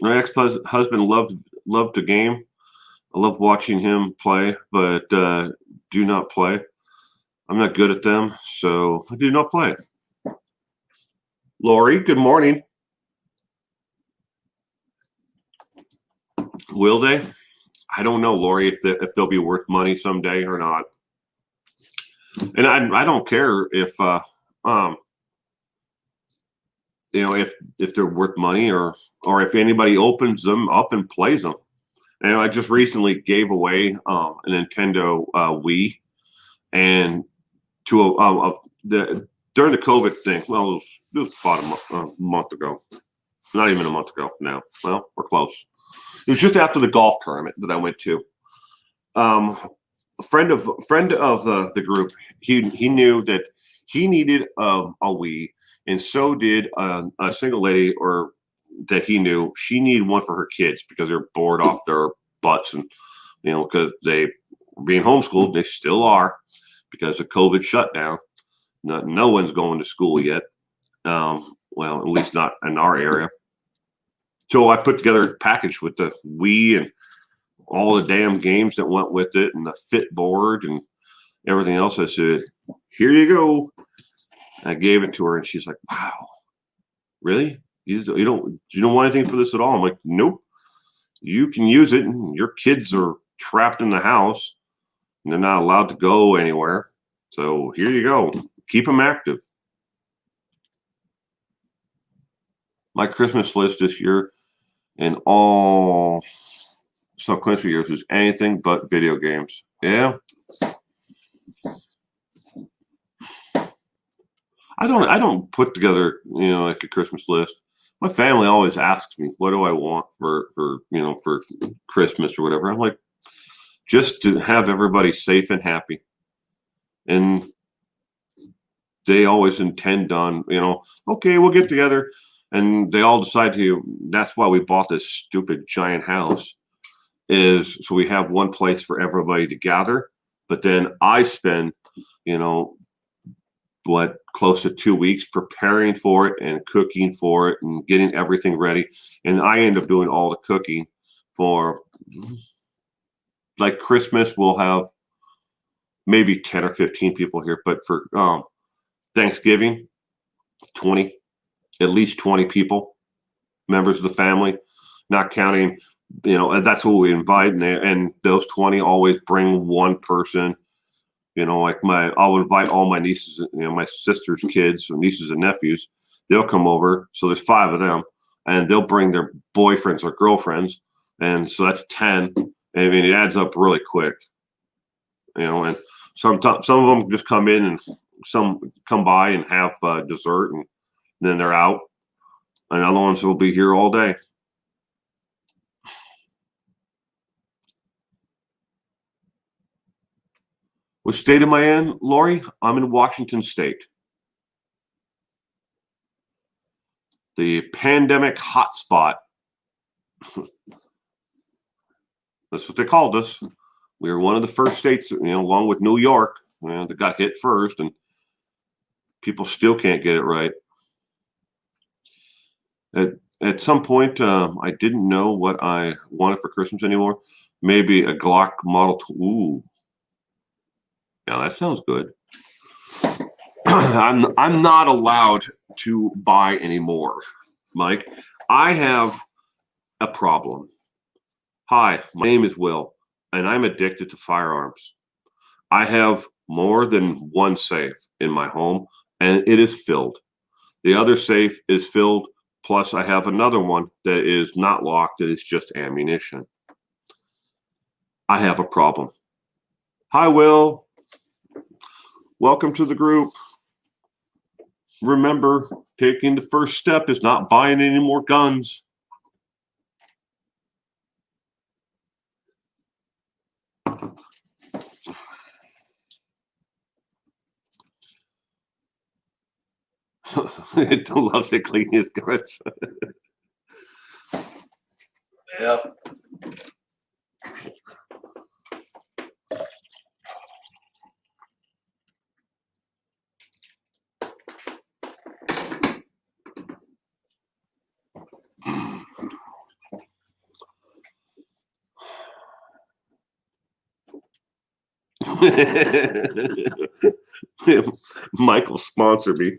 My ex-husband loved the game. I love watching him play, but do not play. I'm not good at them, so I do not play. Lori, good morning. Will they? I don't know, Lori, if they'll be worth money someday or not. And I don't care if if they're worth money or if anybody opens them up and plays them. And I just recently gave away a Nintendo Wii, and during the COVID thing. Well, it was about a month ago, not even a month ago now. Well, we're close. It was just after the golf tournament that I went to. A friend of the group, he knew that he needed a Wii, and so did a single lady that he knew. She needed one for her kids because they're bored off their butts, and because they being homeschooled, they still are because of COVID shutdown. No one's going to school yet. Well, at least not in our area. So I put together a package with the Wii and all the damn games that went with it, and the fit board and everything else. I said, "Here you go." I gave it to her, and she's like, "Wow, really? You don't want anything for this at all?" I'm like, "Nope. You can use it. Your kids are trapped in the house, and they're not allowed to go anywhere. So here you go. Keep them active." My Christmas list this year and all subsequent years is anything but video games. Yeah. I don't put together, like a Christmas list. My family always asks me, what do I want for Christmas or whatever. I'm like, just to have everybody safe and happy. And they always intend on, okay, we'll get together. And they all decide to, that's why we bought this stupid giant house, is so we have one place for everybody to gather. But then I spend, you know, close to 2 weeks preparing for it and cooking for it and getting everything ready. And I end up doing all the cooking for, like, Christmas. We'll have maybe 10 or 15 people here, but for Thanksgiving, 20, at least 20 people, members of the family, not counting, and that's what we invite. And those 20 always bring one person, like I'll invite all my nieces, my sister's kids, so nieces and nephews. They'll come over. So there's 5 of them, and they'll bring their boyfriends or girlfriends. And so that's 10. I mean, it adds up really quick, and sometimes some of them just come in and some come by and have dessert, and then they're out. And other ones will be here all day. Which state am I in, Lori? I'm in Washington State. The pandemic hotspot. That's what they called us. We were one of the first states, along with New York, that got hit first, and people still can't get it right. At some point, I didn't know what I wanted for Christmas anymore. Maybe a Glock Model 2. Ooh, yeah, that sounds good. I'm not allowed to buy anymore, Mike. I have a problem. Hi, my name is Will, and I'm addicted to firearms. I have more than one safe in my home, and it is filled. The other safe is filled, plus I have another one that is not locked, that is just ammunition. I have a problem. Hi, Will. Welcome to the group. Remember, taking the first step is not buying any more guns. It loves to clean his guns. Yep. Michael sponsor me.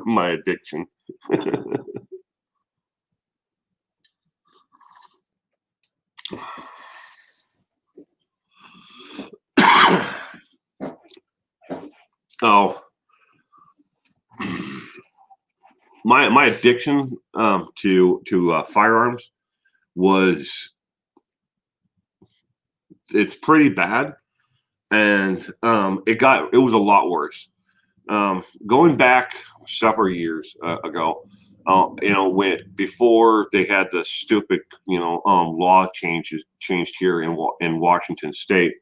My addiction. Oh, my addiction to firearms was, it's pretty bad, and it was a lot worse. Going back several years ago, when before they had the stupid law changed here in Washington State,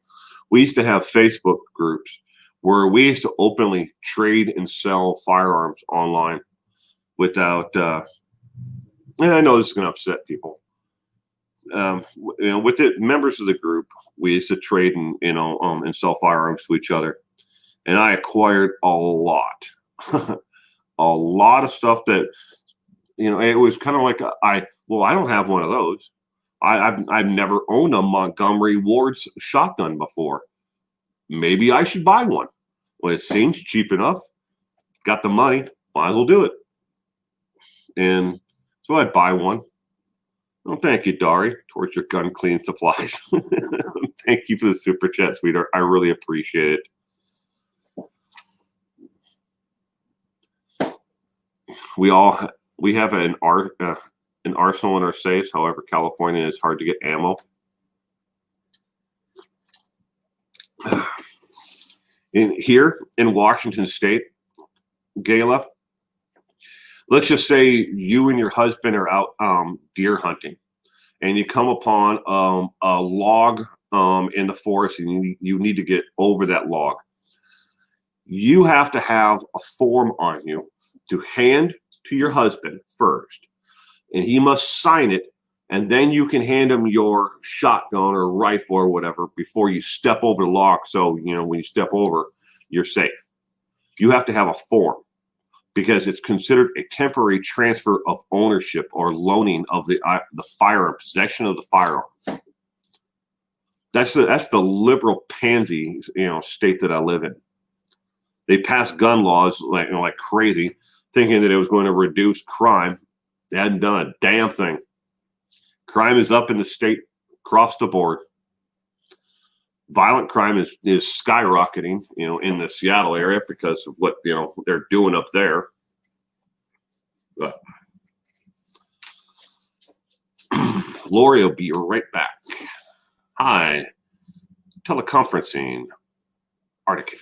we used to have Facebook groups where we used to openly trade and sell firearms online without. And I know this is going to upset people. With the members of the group, we used to trade and sell firearms to each other, and I acquired a lot, a lot of stuff that it was kind of like I don't have one of those. I've never owned a Montgomery Ward's shotgun before. Maybe I should buy one. Well, it seems cheap enough. Got the money, might as well do it. And so I'd buy one. Oh, thank you, Dari, towards your gun clean supplies. Thank you for the super chat, sweetheart. I really appreciate it. We have an arsenal in our safes. However, California is hard to get ammo. Here in Washington State, Gala, let's just say you and your husband are out deer hunting, and you come upon a log in the forest, and you need to get over that log. You have to have a form on you to hand to your husband first, and he must sign it, and then you can hand him your shotgun or rifle or whatever before you step over the log. So when you step over, you're safe. You have to have a form because it's considered a temporary transfer of ownership or loaning of the firearm, possession of the firearm. That's the liberal pansy state that I live in. They passed gun laws like crazy, thinking that it was going to reduce crime. They hadn't done a damn thing. Crime is up in the state across the board. Violent crime is skyrocketing, in the Seattle area because of what they're doing up there. But Lori will be right back. Hi, teleconferencing, Arctic.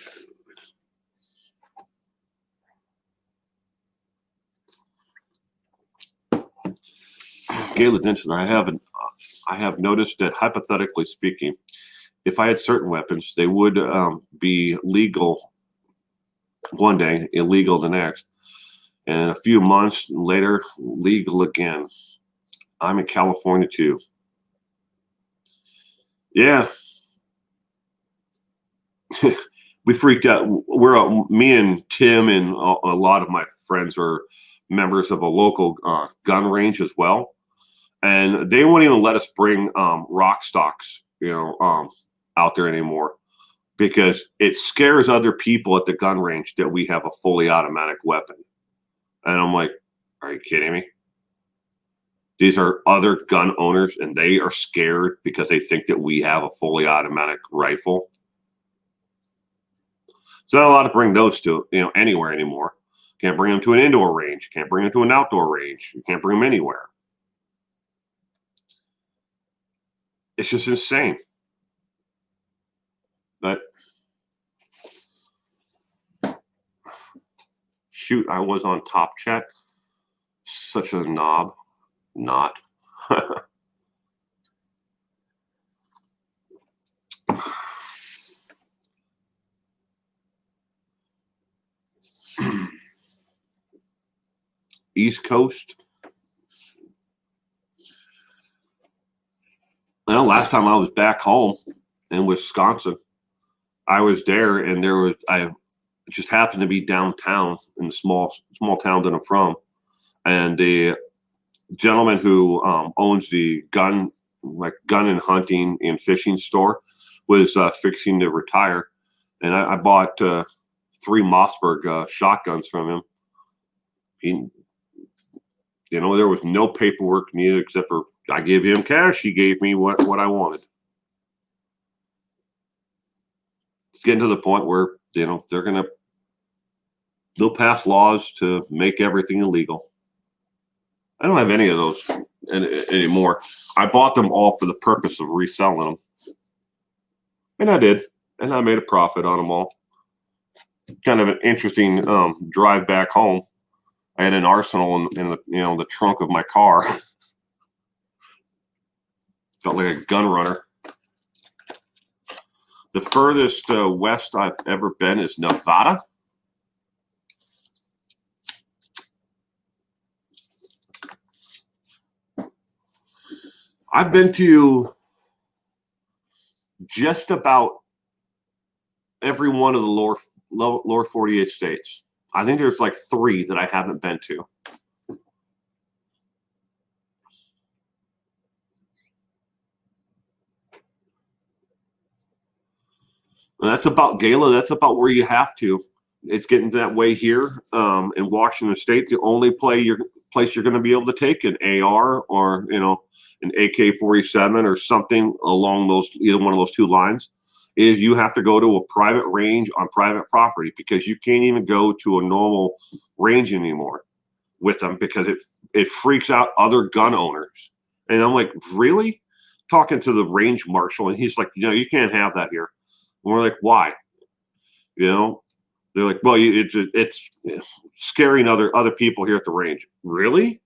Gayla Denson, I have noticed that, hypothetically speaking, if I had certain weapons, they would be legal one day, illegal the next, and a few months later, legal again. I'm in California too. Yeah. We freaked out. Me and Tim and a lot of my friends are members of a local gun range as well. And they won't even let us bring rock stocks, out there anymore because it scares other people at the gun range that we have a fully automatic weapon. And I'm like, are you kidding me? These are other gun owners and they are scared because they think that we have a fully automatic rifle. So not allowed to bring those to anywhere anymore. Can't bring them to an indoor range. Can't bring them to an outdoor range. You can't bring them anywhere. It's just insane. But shoot, I was on Top Chat. Such a knob. Not. East Coast. Well, last time I was back home in Wisconsin, I was there, and I just happened to be downtown in the small town that I'm from, and the gentleman who owns the gun and hunting and fishing store was fixing to retire, and I bought 3 Mossberg shotguns from him. There was no paperwork needed except for I gave him cash. He gave me what I wanted. It's getting to the point where they'll pass laws to make everything illegal. I don't have any of those anymore. I bought them all for the purpose of reselling them, and I did, and I made a profit on them all. Kind of an interesting drive back home. I had an arsenal in the trunk of my car. Felt like a gun runner. The furthest west I've ever been is Nevada. I've been to just about every one of the lower 48 states. I think there's like 3 that I haven't been to. And that's about Gala. That's about where you have to. It's getting that way here in Washington State. The only place you're going to be able to take an AR or an AK-47 or something along either one of those 2 lines is you have to go to a private range on private property because you can't even go to a normal range anymore with them because it freaks out other gun owners. And I'm like, really? Talking to the range marshal, and he's like, you can't have that here. And we're like, why? They're like, well, it's scaring other people here at the range. Really?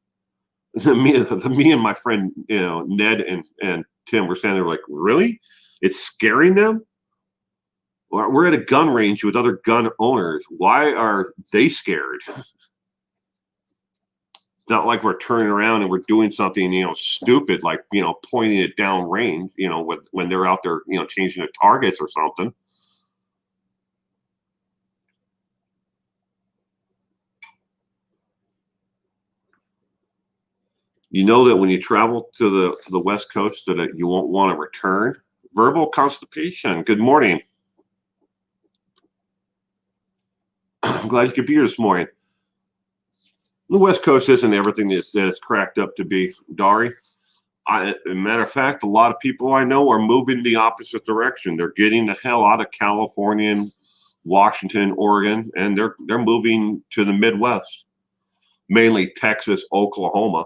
Me and my friend, Ned and Tim were standing there like, really? It's scaring them? We're at a gun range with other gun owners. Why are they scared? It's not like we're turning around and we're doing something, stupid, like, pointing it down range, when they're out there, changing the targets or something. You know that when you travel to the West Coast that you won't want to return. Verbal constipation. Good morning. I'm glad you could be here this morning. The West Coast isn't everything that it's cracked up to be, Dari. As a matter of fact, a lot of people I know are moving the opposite direction. They're getting the hell out of California and Washington, Oregon, and they're moving to the Midwest, mainly Texas, Oklahoma.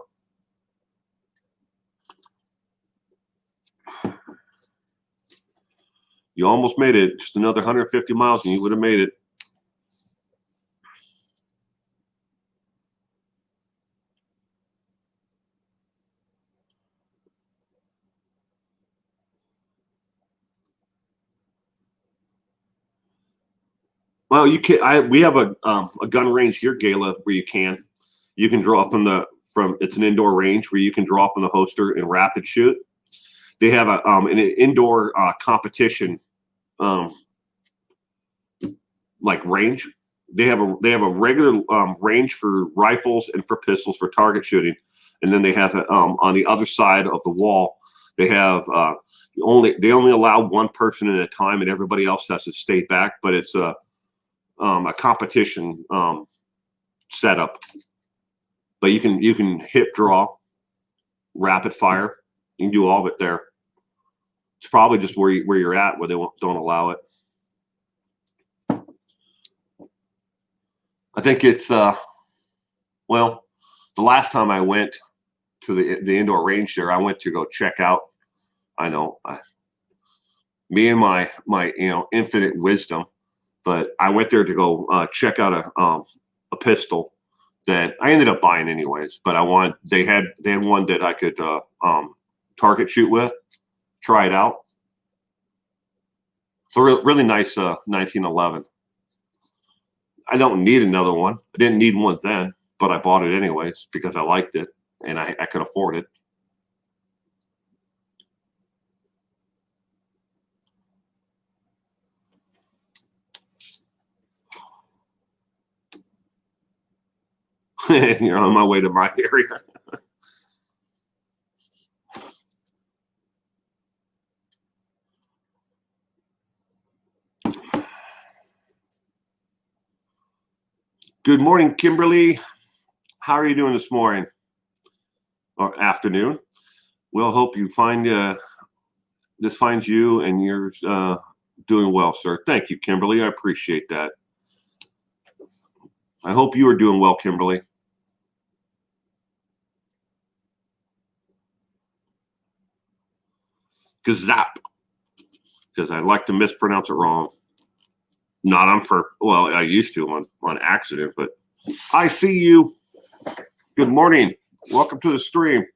You almost made it. Just another 150 miles and you would have made it. Well, you can. We have a gun range here, Gala, where you can draw from. It's an indoor range where you can draw from the holster and rapid shoot. They have an indoor competition, like range. They have a regular range for rifles and for pistols for target shooting, and then they have on the other side of the wall. They have they only allow one person at a time, and everybody else has to stay back. But it's a competition setup. But you can hip draw, rapid fire. You can do all of it there. It's probably just where you're at where they don't allow it. I think it's the last time I went to the indoor range there, I went to go check out. I know, me and my infinite wisdom, but I went there to go check out a pistol that I ended up buying anyways. But they had one that I could target shoot with, try it out. So really nice 1911. I don't need another one. I didn't need one then, but I bought it anyways because I liked it and I could afford it. You're on my way to my area. Good morning, Kimberly. How are you doing this morning or afternoon? We'll hope you find this finds you and you're doing well, sir. Thank you, Kimberly. I appreciate that. I hope you are doing well, Kimberly. Gazap, because I like to mispronounce it wrong. Not on purpose. Well, I used to on accident, but I see you. Good morning. Welcome to the stream.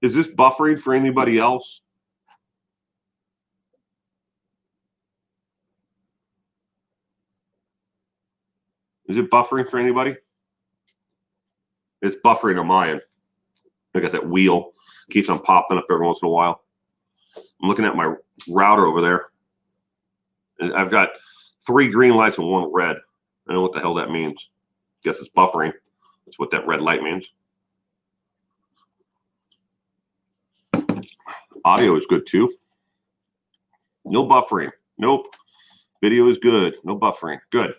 Is this buffering for anybody else? Is it buffering for anybody? It's buffering on my end. I got that wheel. Keeps on popping up every once in a while. I'm looking at my router over there. And I've got 3 green lights and 1 red. I don't know what the hell that means. Guess it's buffering. That's what that red light means. Audio is good too. No buffering. Nope. Video is good. No buffering. Good.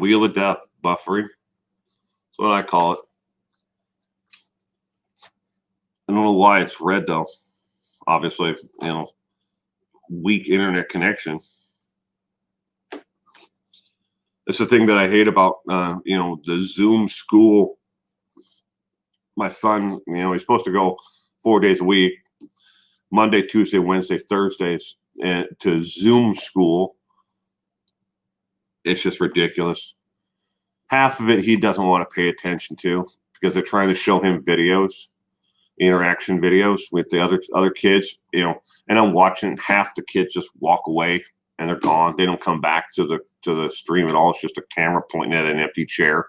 Wheel of death, buffering. That's what I call it. I don't know why it's red though. Obviously, weak internet connection. It's the thing that I hate about, the Zoom school. My son, he's supposed to go 4 days a week, Monday, Tuesday, Wednesday, Thursdays, and to Zoom school. It's just ridiculous. Half of it he doesn't want to pay attention to because they're trying to show him videos, interaction videos with the other kids, and I'm watching. Half the kids just walk away and they're gone. They don't come back to the stream at all. It's just a camera pointing at an empty chair.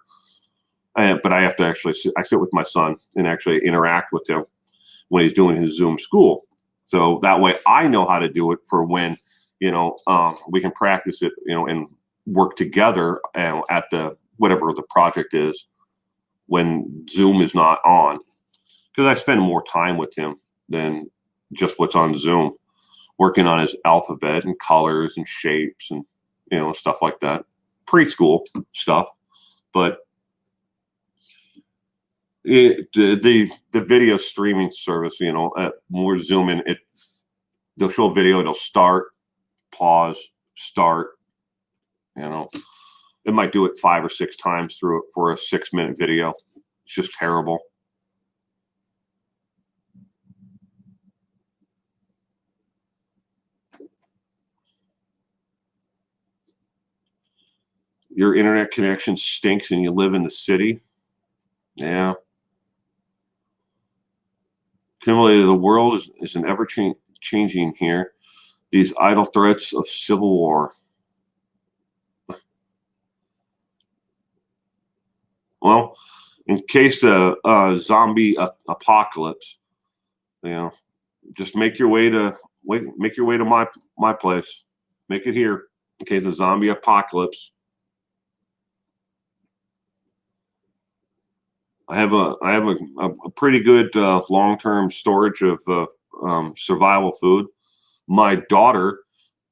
But I have to actually I sit with my son and actually interact with him when he's doing his Zoom school. So that way I know how to do it for when, we can practice it, and work together at the whatever the project is when Zoom is not on. Because I spend more time with him than just what's on Zoom, working on his alphabet and colors and shapes and, stuff like that. Preschool stuff. But the video streaming service, more Zoom in it, they'll show a video, it'll start, pause, start, it might do it 5 or 6 times through it for a 6-minute video. It's just terrible. Your internet connection stinks and you live in the city. Yeah. Kimberly, the world is an ever-changing here. These idle threats of civil war. Well, in case the zombie apocalypse, just make your way to my place. Make it here in case of zombie apocalypse. I have a pretty good long-term storage of survival food. My daughter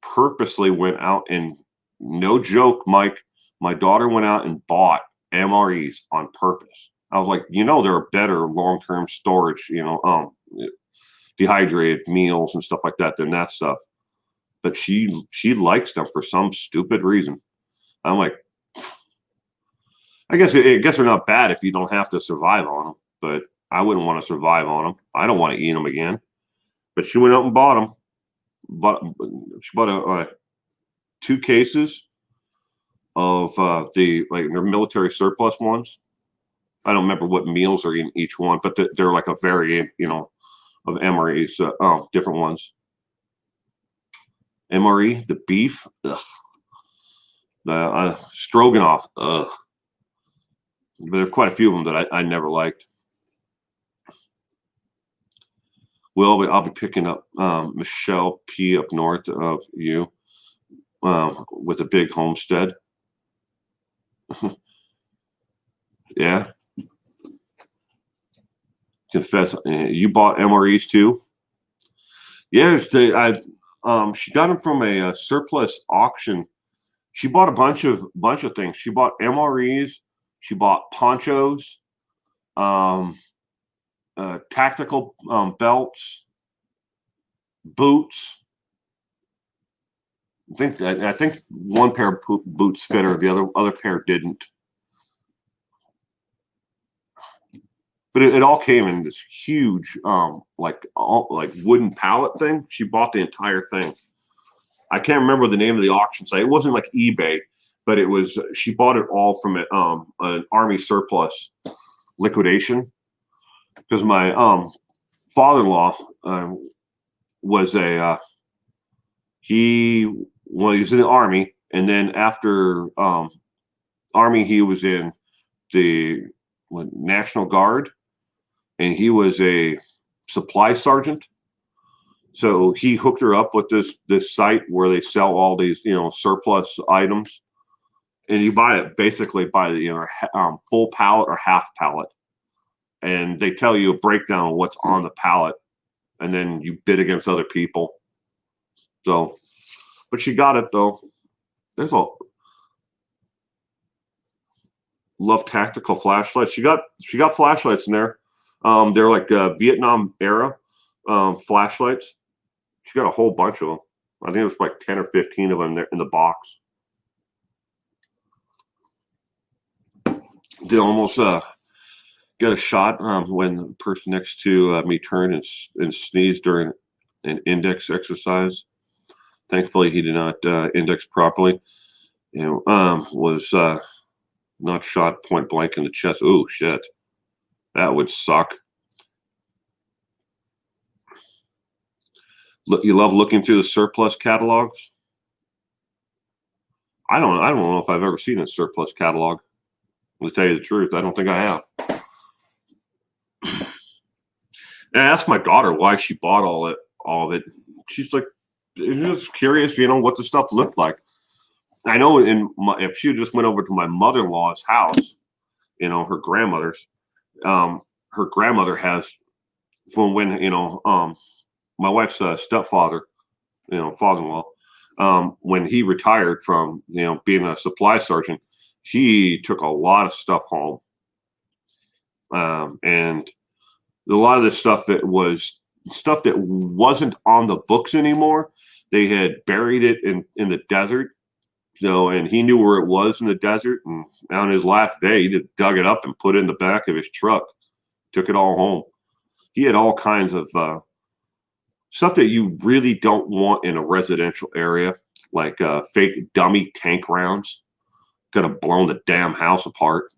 purposely went out and, no joke, Mike, my daughter went out and bought MREs on purpose. I was like, there are better long-term storage, dehydrated meals and stuff like that than that stuff. But she likes them for some stupid reason. I'm like, I guess they're not bad if you don't have to survive on them, but I wouldn't want to survive on them. I don't want to eat them again. But she went out and bought them. She bought 2 cases of their military surplus ones. I don't remember what meals are in each one, but they're like a variant, of MREs, different ones. MRE, the beef, ugh. The stroganoff, ugh. But there are quite a few of them that I never liked. Well, I'll be picking up Michelle P. up north of you with a big homestead. Yeah. Confess, you bought MREs too? Yeah, she got them from a surplus auction. She bought a bunch of things. She bought MREs. She bought ponchos, tactical belts, boots. I think one pair of boots fit her, the other pair didn't. But it all came in this huge, like wooden pallet thing. She bought the entire thing. I can't remember the name of the auction site. It wasn't like eBay, but it was. She bought it all from an army surplus liquidation. Because my father-in-law was he was in the army, and then after army, he was in the National Guard. And he was a supply sergeant. So he hooked her up with this site where they sell all these, surplus items. And you buy it basically by the full pallet or half pallet. And they tell you a breakdown of what's on the pallet. And then you bid against other people. So, but she got it though. There's love tactical flashlights. She got flashlights in there. They're like Vietnam era flashlights. She got a whole bunch of them. I think it was like 10 or 15 of them there in the box. Did almost got a shot when the person next to me turned and sneezed during an index exercise. Thankfully, he did not index properly. Was not shot point blank in the chest. Oh shit, that would suck. Look, you love looking through the surplus catalogs. I don't know if I've ever seen a surplus catalog. To tell you the truth, I don't think I have. And I asked my daughter why she bought all of it. She's like, just curious, what the stuff looked like. I know if she just went over to my mother-in-law's house, her grandmother's, her grandmother has from when my wife's stepfather, father-in-law, when he retired from being a supply sergeant, he took a lot of stuff home, and a lot of the stuff that wasn't on the books anymore. They had buried it in the desert. And he knew where it was in the desert. And on his last day, he just dug it up and put it in the back of his truck, took it all home. He had all kinds of stuff that you really don't want in a residential area, like fake dummy tank rounds. Could have blown the damn house apart.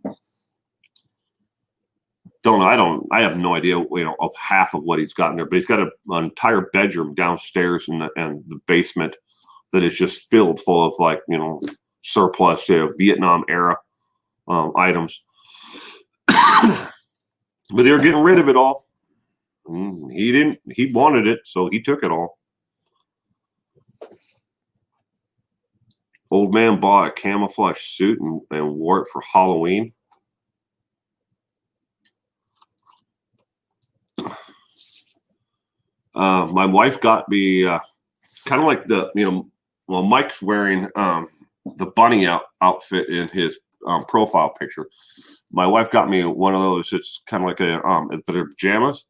I have no idea, of half of what he's got in there, but he's got an entire bedroom downstairs and the basement that is just filled full of surplus Vietnam era items. But they were getting rid of it all. He wanted it, so he took it all. Old man bought a camouflage suit and wore it for Halloween. My wife got me kind of like Mike's wearing the bunny outfit in his profile picture. My wife got me one of those. It's kind of like it's their pajamas,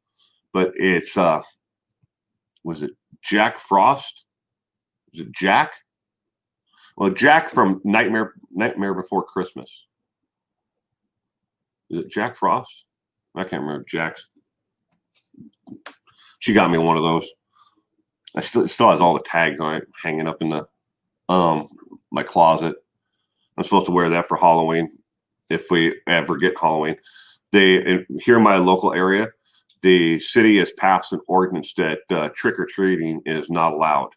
but it's was it Jack Frost? Is it Jack? Well, Jack from Nightmare Before Christmas. Is it Jack Frost? I can't remember Jack's. She got me one of those. It still has all the tags on it hanging up in the my closet. I'm supposed to wear that for Halloween if we ever get Halloween. Here in my local area, the city has passed an ordinance that trick-or-treating is not allowed.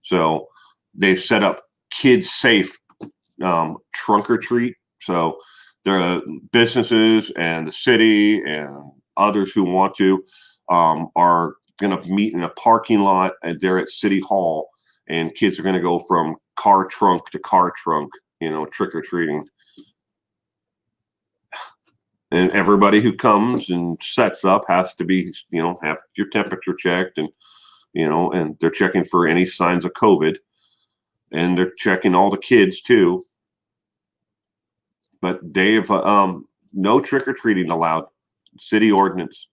So they've set up kids safe trunk or treat. So there are businesses and the city and others who want to are going to meet in a parking lot there at City Hall, and kids are going to go from car trunk to car trunk, trick-or-treating. And everybody who comes and sets up has to be, have your temperature checked, and, and they're checking for any signs of COVID, and they're checking all the kids too. But they've no trick-or-treating allowed. City ordinance.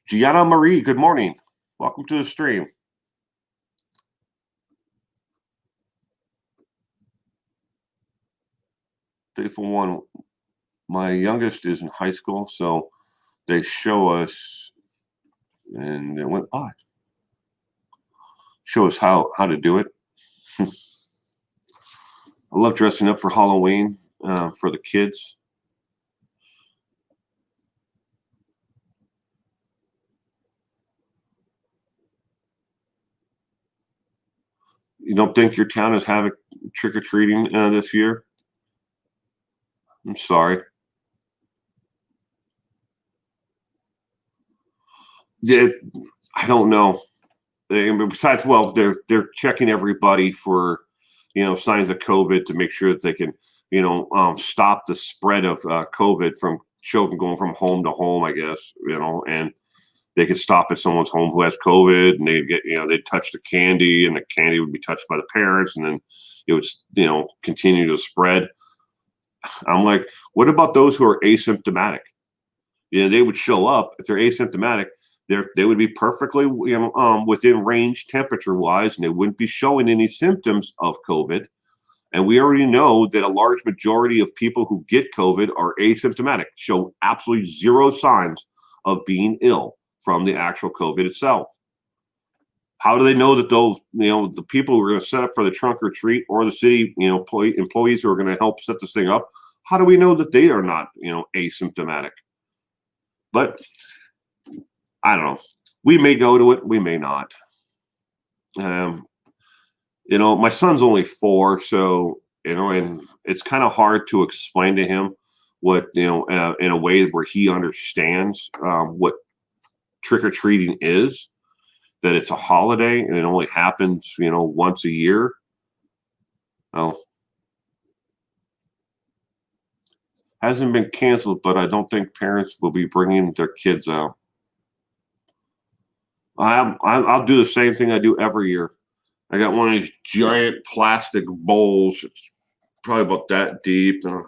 Gianna Marie, good morning. Welcome to the stream. Faithful one. My youngest is in high school, so they show us, and it went by. Show us how to do it. I love dressing up for Halloween for the kids. You don't think your town is having trick-or-treating this year? I'm sorry. Yeah, I don't know. Besides, well, they're checking everybody for, signs of COVID to make sure that they can, stop the spread of COVID from children going from home to home, I guess, and they could stop at someone's home who has COVID, and they'd get, they'd touch the candy, and the candy would be touched by the parents, and then it would, continue to spread. I'm like, what about those who are asymptomatic? They would show up if they're asymptomatic. They would be perfectly, within range temperature wise, and they wouldn't be showing any symptoms of COVID. And we already know that a large majority of people who get COVID are asymptomatic, show absolutely zero signs of being ill from the actual COVID itself. How do they know that those, the people who are going to set up for the trunk or treat, or the city, employees who are going to help set this thing up? How do we know that they are not, asymptomatic? But I don't know. We may go to it, we may not. My son's only 4, so and it's kind of hard to explain to him what in a way where he understands what trick or treating is. That it's a holiday and it only happens once a year. Oh, hasn't been canceled, but I don't think parents will be bringing their kids out. I'll do the same thing I do every year. I got one of these giant plastic bowls. It's probably about that deep, and a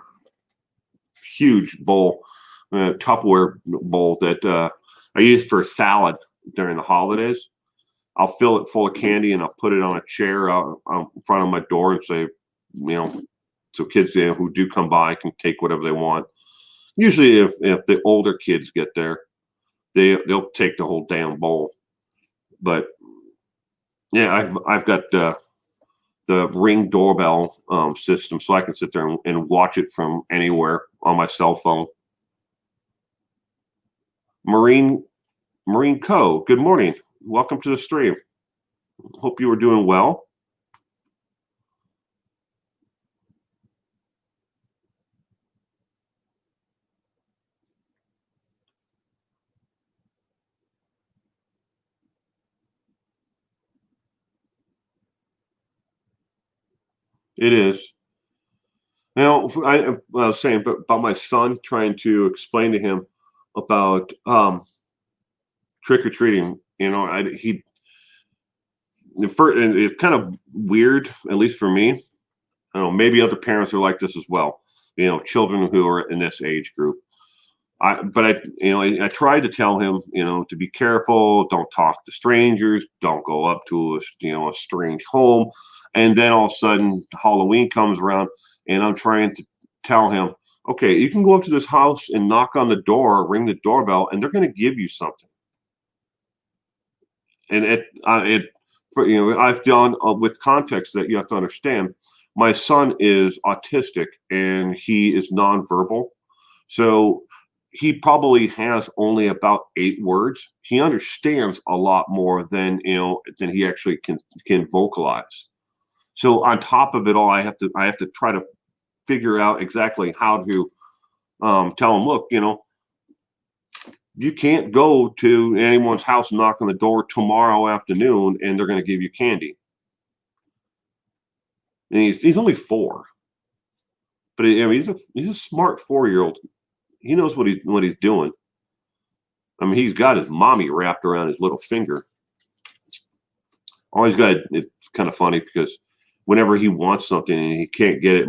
huge bowl, Tupperware bowl that I use for a salad during the holidays. I'll fill it full of candy and I'll put it on a chair out in front of my door and say, so kids who do come by can take whatever they want. Usually, if the older kids get there, they'll take the whole damn bowl. But yeah, I've got the Ring doorbell system, so I can sit there and watch it from anywhere on my cell phone. Marine Co. Good morning. Welcome to the stream. Hope you were doing well. It is. Now, I was saying about my son, trying to explain to him about trick or treating. It's kind of weird, at least for me. I don't know, maybe other parents are like this as well. Children who are in this age group. I tried to tell him, to be careful, don't talk to strangers, don't go up to a strange home. And then all of a sudden Halloween comes around and I'm trying to tell him, okay, you can go up to this house and knock on the door, ring the doorbell, and they're going to give you something. And I've done with context that you have to understand. My son is autistic and he is nonverbal. So he probably has only about 8 words. He understands a lot more than he actually can vocalize. So on top of it all, I have to try to figure out exactly how to tell him, look, you can't go to anyone's house and knock on the door tomorrow afternoon and they're going to give you candy. And he's only 4, but he's a smart 4-year-old. He knows what he's doing. I mean, he's got his mommy wrapped around his little finger. It's kind of funny because whenever he wants something and he can't get it,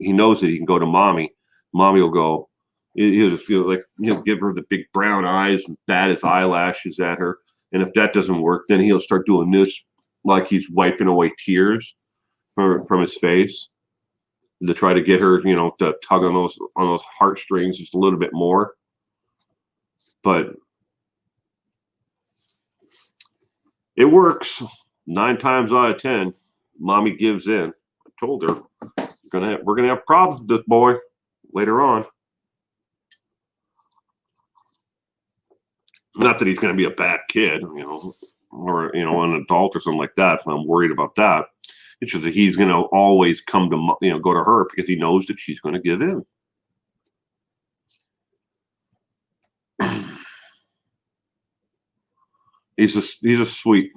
he knows that he can go to mommy. Mommy will go. He'll just feel like give her the big brown eyes and bat his eyelashes at her. And if that doesn't work, then he'll start doing this, like he's wiping away tears from his face, to try to get her, to tug on those heartstrings just a little bit more. But it works 9 times out of 10. Mommy gives in. I told her we're gonna have problems with this boy later on. Not that he's gonna be a bad kid, or an adult or something like that. I'm worried about that. It's just that he's going to always come to go to her because he knows that she's going to give in. He's a sweet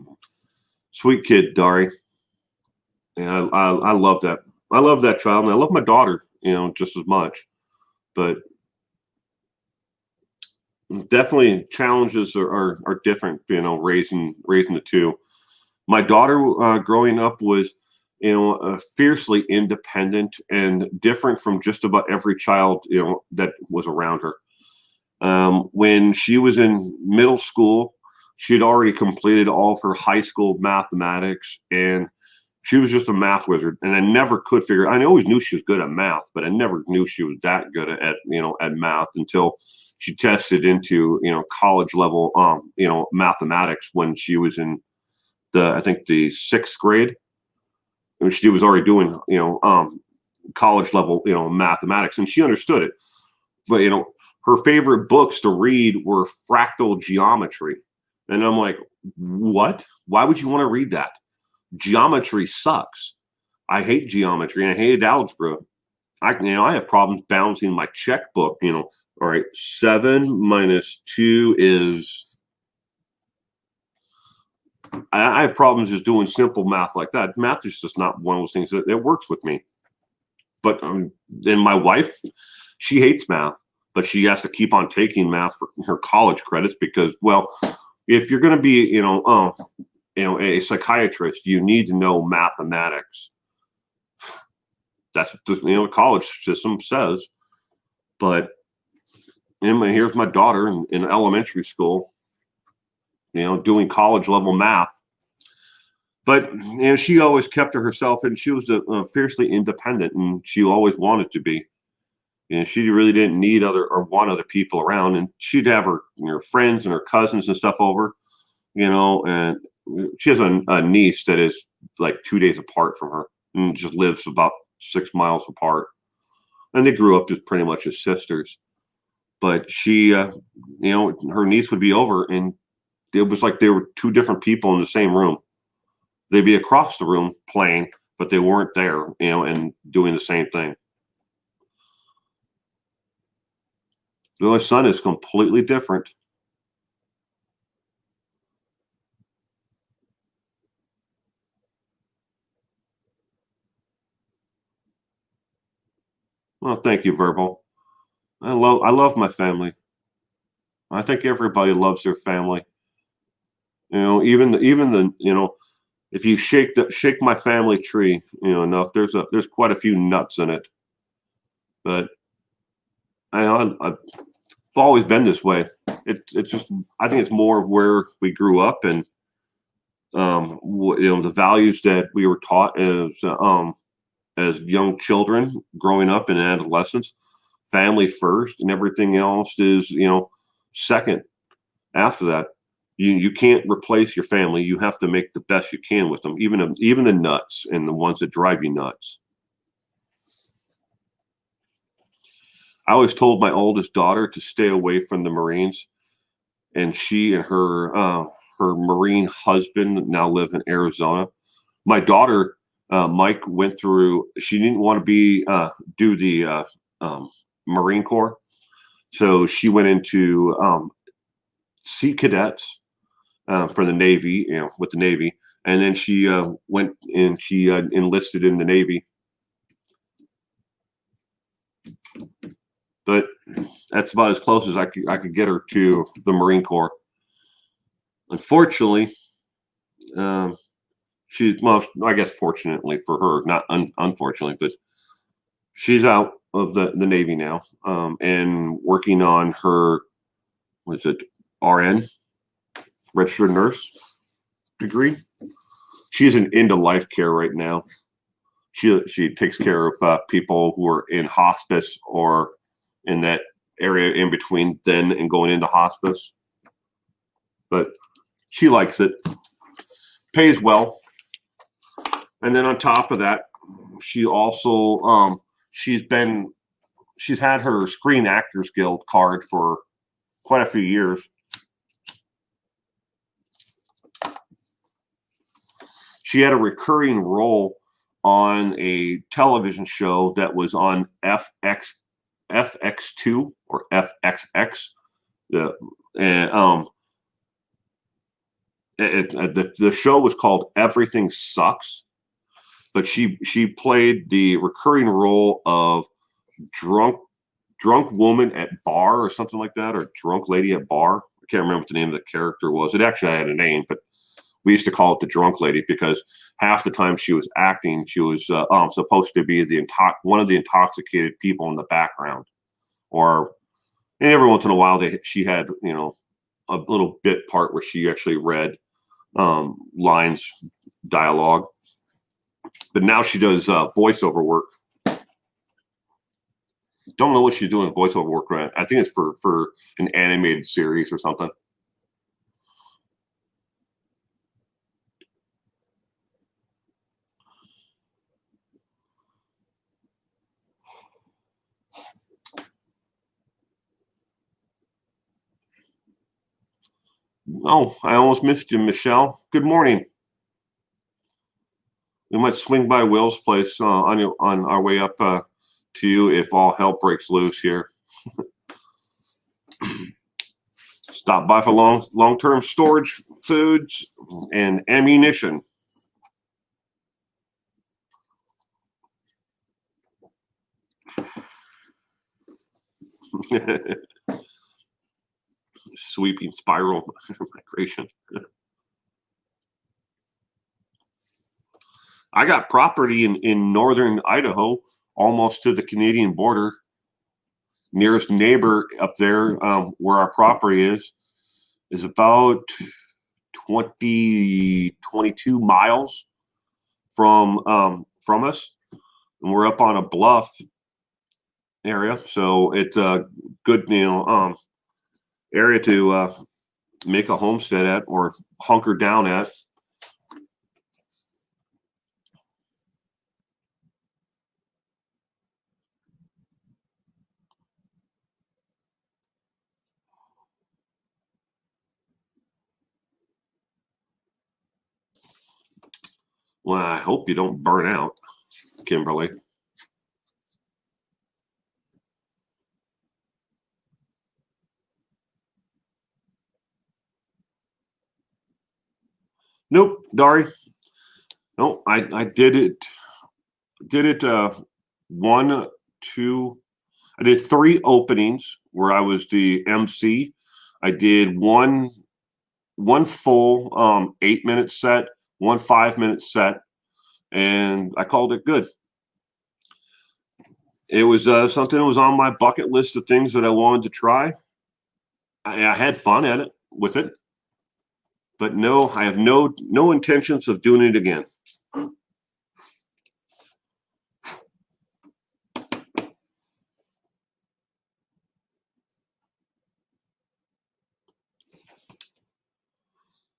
kid, Dari. And I love that. I love that child, and I love my daughter, just as much. But definitely challenges are different, raising the two. My daughter growing up was fiercely independent and different from just about every child, that was around her. When she was in middle school, she'd already completed all of her high school mathematics, and She was just a math wizard, and I never could figure. I always knew she was good at math, but I never knew she was that good at at math until she tested into college level mathematics when she was in I think the sixth grade. And she was already doing college level mathematics, and she understood it. But her favorite books to read were fractal geometry, and I'm like, what? Why would you want to read that? Geometry sucks. I hate geometry and I hated algebra. I have problems balancing my checkbook. All right, 7 minus 2 is. I have problems just doing simple math like that. Math is just not one of those things that works with me. But then my wife, she hates math, but she has to keep on taking math for her college credits because, well, if you're going to be, a psychiatrist, you need to know mathematics. That's what the college system says. But here's my daughter in elementary school, doing college level math. But she always kept to herself, and she was fiercely independent, and she always wanted to be. She really didn't need or want other people around, and she'd have her friends and her cousins and stuff over, and she has a niece that is like 2 days apart from her and just lives about 6 miles apart. And they grew up just pretty much as sisters. But she, her niece would be over, and it was like they were two different people in the same room. They'd be across the room playing, but they weren't there, and doing the same thing. My son is completely different. Well, thank you, Verbal. I love my family. I think everybody loves their family. Even the if you shake my family tree, enough, there's quite a few nuts in it. But I've always been this way. It's just, I think it's more of where we grew up, and the values that we were taught as young children growing up in adolescence. Family first, and everything else is second after that. You can't replace your family. You have to make the best you can with them, even the nuts and the ones that drive you nuts. I always told my oldest daughter to stay away from the Marines, and she and her Marine husband now live in Arizona. My daughter, Mike, went through. She didn't want to do the Marine Corps, so she went into Sea Cadets for the Navy, with the Navy, and then she went and she enlisted in the Navy. But that's about as close as I could get her to the Marine Corps. Unfortunately, well, I guess fortunately for her, not unfortunately, but she's out of the Navy now, and working on her, what's it, RN, registered nurse degree. She's into life care right now. She takes care of people who are in hospice or in that area in between then and going into hospice. But she likes it, pays well. And then on top of that, she also she's had her Screen Actors Guild card for quite a few years. She had a recurring role on a television show that was on FX2 or FXX. And the show was called Everything Sucks, but she played the recurring role of drunk woman at bar or something like that, or drunk lady at bar. I can't remember what the name of the character was. It actually had a name, but we used to call it the drunk lady because half the time she was acting, she was supposed to be one of the intoxicated people in the background, and every once in a while she had a little bit part where she actually read lines, dialogue. But now she does voiceover work. Don't know what she's doing voiceover work right. I think it's for an animated series or something. Oh, I almost missed you, Michelle. Good morning. We might swing by Will's place on our way up to you if all hell breaks loose here. Stop by for long-term storage, foods, and ammunition. Sweeping spiral migration. I got property in northern Idaho, almost to the Canadian border. Nearest neighbor up there, where our property is about 22 miles from us, and we're up on a bluff area, so it's a good area to make a homestead at or hunker down at. Well, I hope you don't burn out, Kimberly. Nope, Dari. No, I did it. One, two. I did 3 openings where I was the MC. I did one full 8-minute set, one 5-minute set, and I called it good. It was something that was on my bucket list of things that I wanted to try. I had fun at it with it, but no, I have no intentions of doing it again.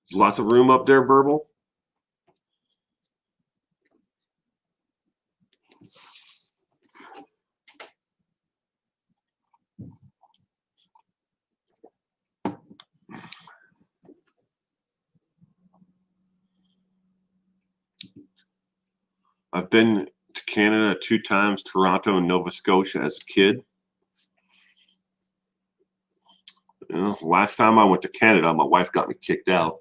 There's lots of room up there, Verbal. I've been to Canada 2 times, Toronto and Nova Scotia as a kid. Last time I went to Canada, my wife got me kicked out.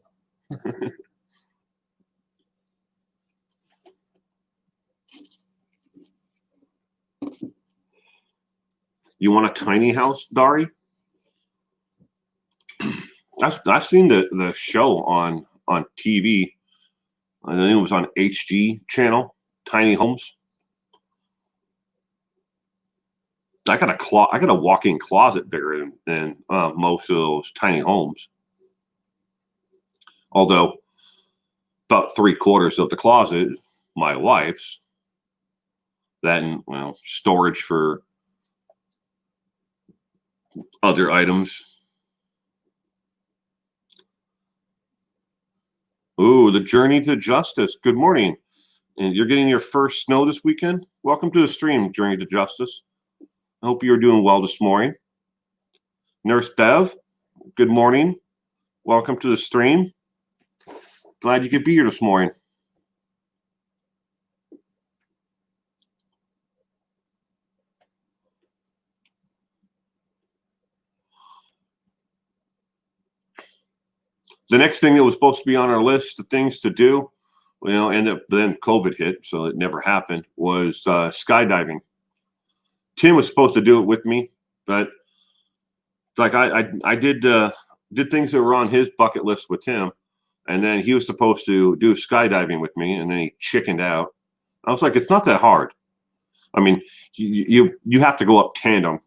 You want a tiny house, Dari? I've seen the show on TV. I think it was on HG channel, Tiny Homes. I got a walk-in closet bigger than most of those tiny homes. Although about 3/4 of the closet, my wife's. Then, storage for other items. Ooh, the journey to justice. Good morning. And you're getting your first snow this weekend? Welcome to the stream, Journey to Justice. I hope you're doing well this morning. Nurse Bev, good morning. Welcome to the stream. Glad you could be here this morning. The next thing that was supposed to be on our list of things to do, ended up then COVID hit, so it never happened, was skydiving. Tim was supposed to do it with me, but like I did things that were on his bucket list with him, and then he was supposed to do skydiving with me, and then he chickened out. I was like, it's not that hard. I mean, you have to go up tandem,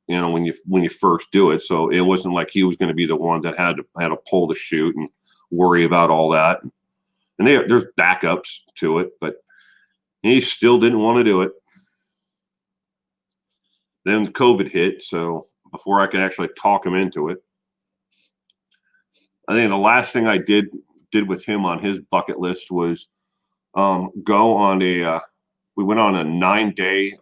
when you first do it. So it wasn't like he was going to be the one that had to pull the chute and worry about all that. And there's backups to it, but He still didn't want to do it. Then COVID hit, so before I could actually talk him into it, I think the last thing I did with him on his bucket list was go on a we went on a 9-day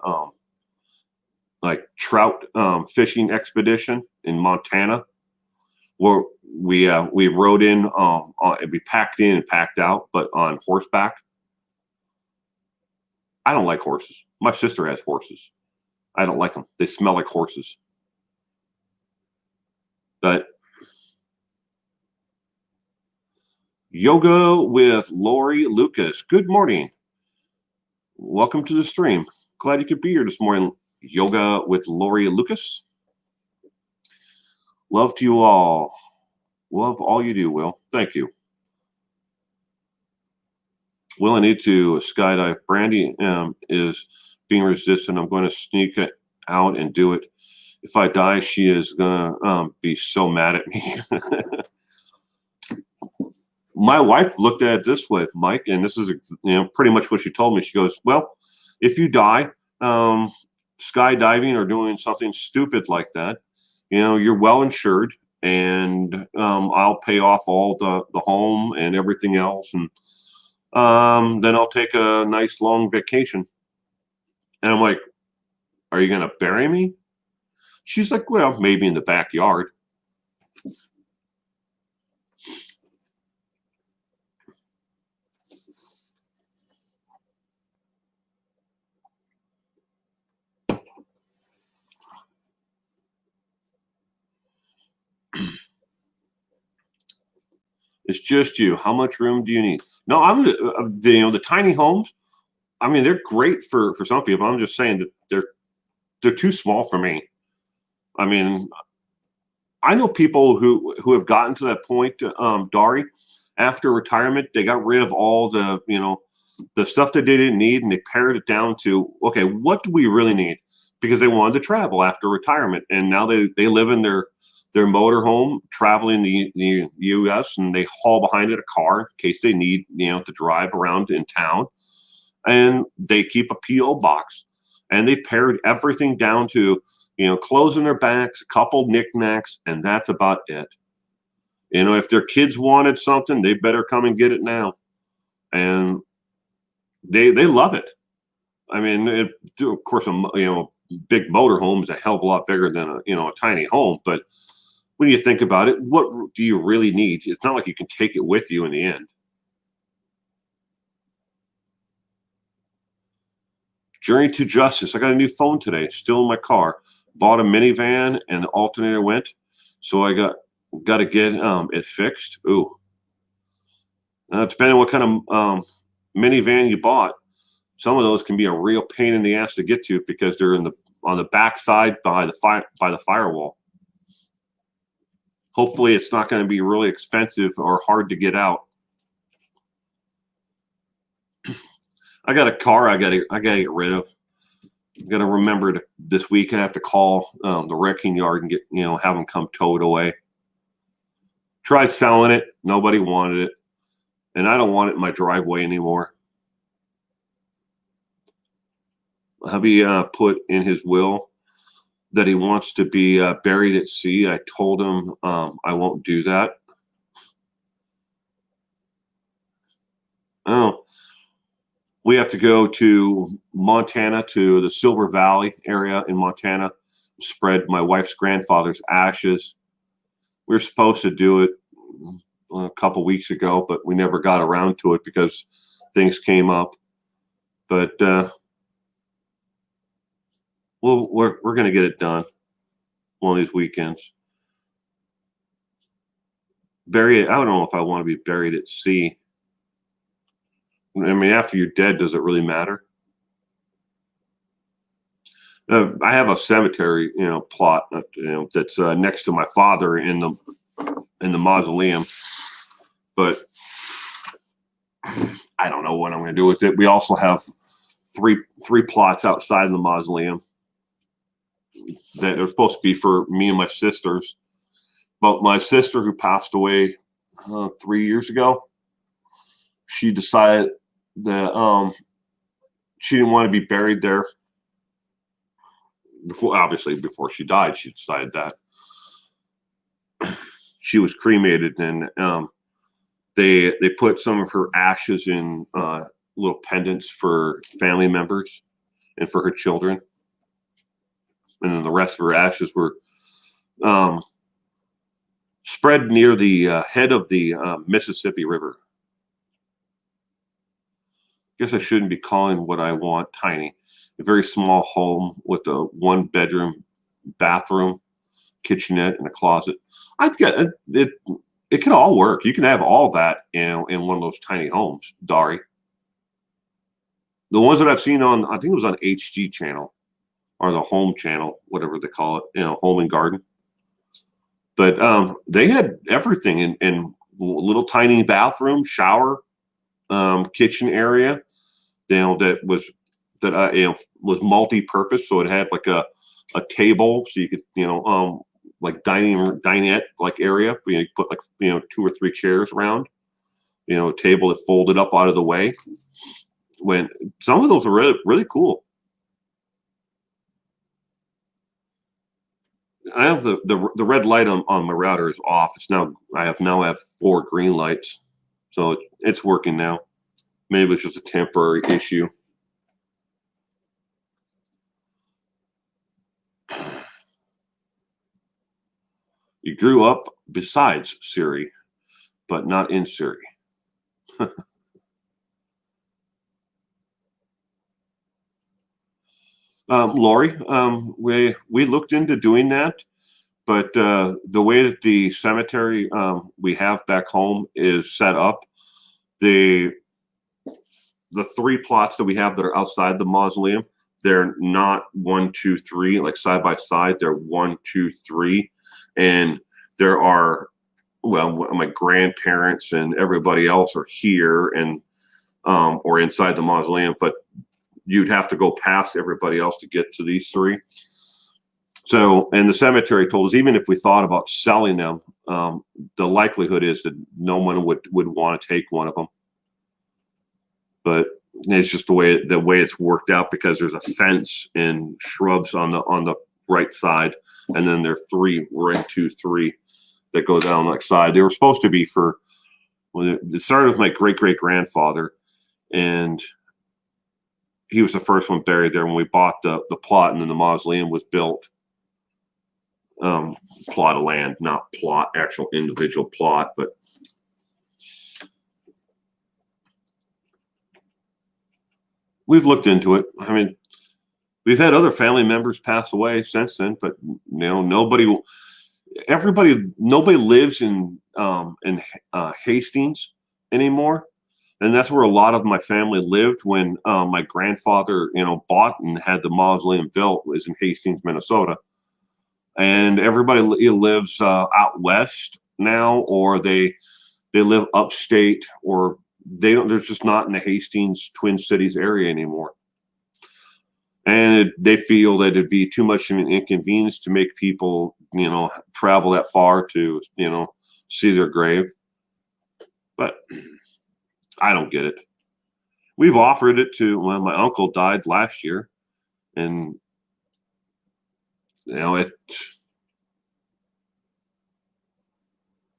like trout fishing expedition in Montana, where we rode in we packed in and packed out, but on horseback. I don't like horses. My sister has horses. I don't like them. They smell like horses. But yoga with Lori Lucas. Good morning. Welcome to the stream. Glad you could be here this morning. Yoga with Lori Lucas. Love to you all. Love all you do, Will. Thank you. Will, I need to skydive. Brandy is being resistant. I'm going to sneak it out and do it. If I die, she is going to be so mad at me. My wife looked at it this way, Mike, and this is pretty much what she told me. She goes, well, if you die skydiving or doing something stupid like that, you're well insured, and I'll pay off all the home and everything else, and then I'll take a nice long vacation. And I'm like, are you going to bury me? She's like, well, maybe in the backyard. It's just you. How much room do you need? No, I'm the tiny homes. I mean, they're great for some people. I'm just saying that they're too small for me. I mean, I know people who have gotten to that point, Dari, after retirement, they got rid of all the stuff that they didn't need, and they pared it down to, okay, what do we really need? Because they wanted to travel after retirement, and now they live in their motorhome, traveling the U.S., and they haul behind it a car in case they need to drive around in town, and they keep a P.O. box, and they pared everything down to clothes in their backs, a couple knickknacks, and that's about it. If their kids wanted something, they better come and get it now, and they love it. I mean, of course, big motorhome is a hell of a lot bigger than a tiny home, but when you think about it, what do you really need? It's not like you can take it with you in the end. Journey to Justice. I got a new phone today, still in my car. Bought a minivan and the alternator went, so I got to get it fixed. Ooh. Depending on what kind of minivan you bought, some of those can be a real pain in the ass to get to because they're on the backside by the firewall. Hopefully, it's not going to be really expensive or hard to get out. I got a car I got to get rid of. I got to remember this week I have to call the wrecking yard and get have them come tow it away. Tried selling it, nobody wanted it, and I don't want it in my driveway anymore. Hubby put in his will that he wants to be buried at sea. I told him I won't do that. Oh, we have to go to Montana, to the Silver Valley area in Montana, spread my wife's grandfather's ashes. We were supposed to do it a couple weeks ago, but we never got around to it because things came up. But we're going to get it done one of these weekends. Bury it. I don't know if I want to be buried at sea. I mean, after you're dead, does it really matter? I have a cemetery, plot, that's next to my father in the mausoleum, but I don't know what I'm going to do with it. We also have three plots outside of the mausoleum that are supposed to be for me and my sisters, but my sister, who passed away 3 years ago, she decided that she didn't want to be buried there. Before she died, she decided that. She was cremated, and they put some of her ashes in little pendants for family members and for her children, and then the rest of her ashes were spread near the head of the Mississippi River. Guess I shouldn't be calling what I want tiny. A very small home with a 1-bedroom bathroom, kitchenette, and a closet. I'd get it. It can all work. You can have all that in one of those tiny homes, Dari. The ones that I've seen on, I think it was on HG channel or the home channel, whatever they call it, home and garden. But they had everything in little tiny bathroom, shower, kitchen area, that was multi-purpose. So it had like a table, so you could, like dinette like area. You put like 2 or 3 chairs around. A table that folded up out of the way. When some of those are really, really cool. I have the red light on my router is off. It's now I have 4 green lights, so it's working now. Maybe it's just a temporary issue. You grew up besides Siri, but not in Siri. Lori, we looked into doing that, but the way that the cemetery we have back home is set up, the 3 plots that we have that are outside the mausoleum, they're not 1, 2, 3 like side by side. They're 1, 2, 3, and there are, well, my grandparents and everybody else are here and or inside the mausoleum, but you'd have to go past everybody else to get to these 3. So, and the cemetery told us, even if we thought about selling them, the likelihood is that no one would want to take one of them. But it's just the way it's worked out, because there's a fence and shrubs on the right side, and then there are 3, 1, 2, 3 that go down that side. They were supposed to be for, well, it started with my great-great-grandfather, and he was the first one buried there when we bought the plot, and then the mausoleum was built. Plot of land, not actual individual plot, but we've looked into it. I mean, we've had other family members pass away since then, but nobody lives in Hastings anymore. And that's where a lot of my family lived when my grandfather, bought and had the mausoleum built, was in Hastings, Minnesota. And everybody lives out west now, or they live upstate, or they don't. They're just not in the Hastings, Twin Cities area anymore. And they feel that it'd be too much of an inconvenience to make people, travel that far to, see their grave. But I don't get it. We've offered it to, when my uncle died last year, and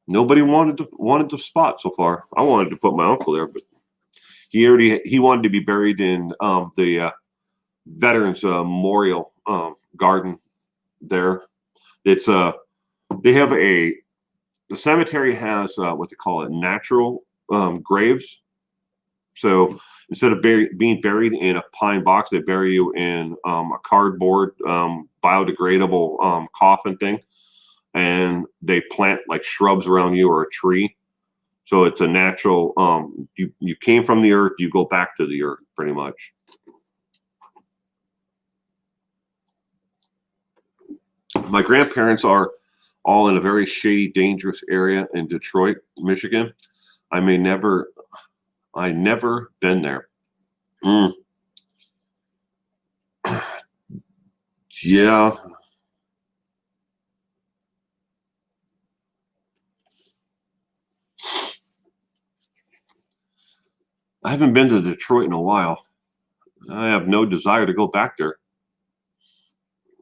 nobody wanted the spot so far. I wanted to put my uncle there, but he wanted to be buried in the Veterans Memorial Garden there. It's they have the cemetery has what they call it, natural graves. So instead of being buried in a pine box, they bury you in a cardboard biodegradable coffin thing, and they plant like shrubs around you or a tree. So it's a natural. You came from the earth, you go back to the earth, pretty much. My grandparents are all in a very shady, dangerous area in Detroit, Michigan. I never been there. Yeah. I haven't been to Detroit in a while. I have no desire to go back there.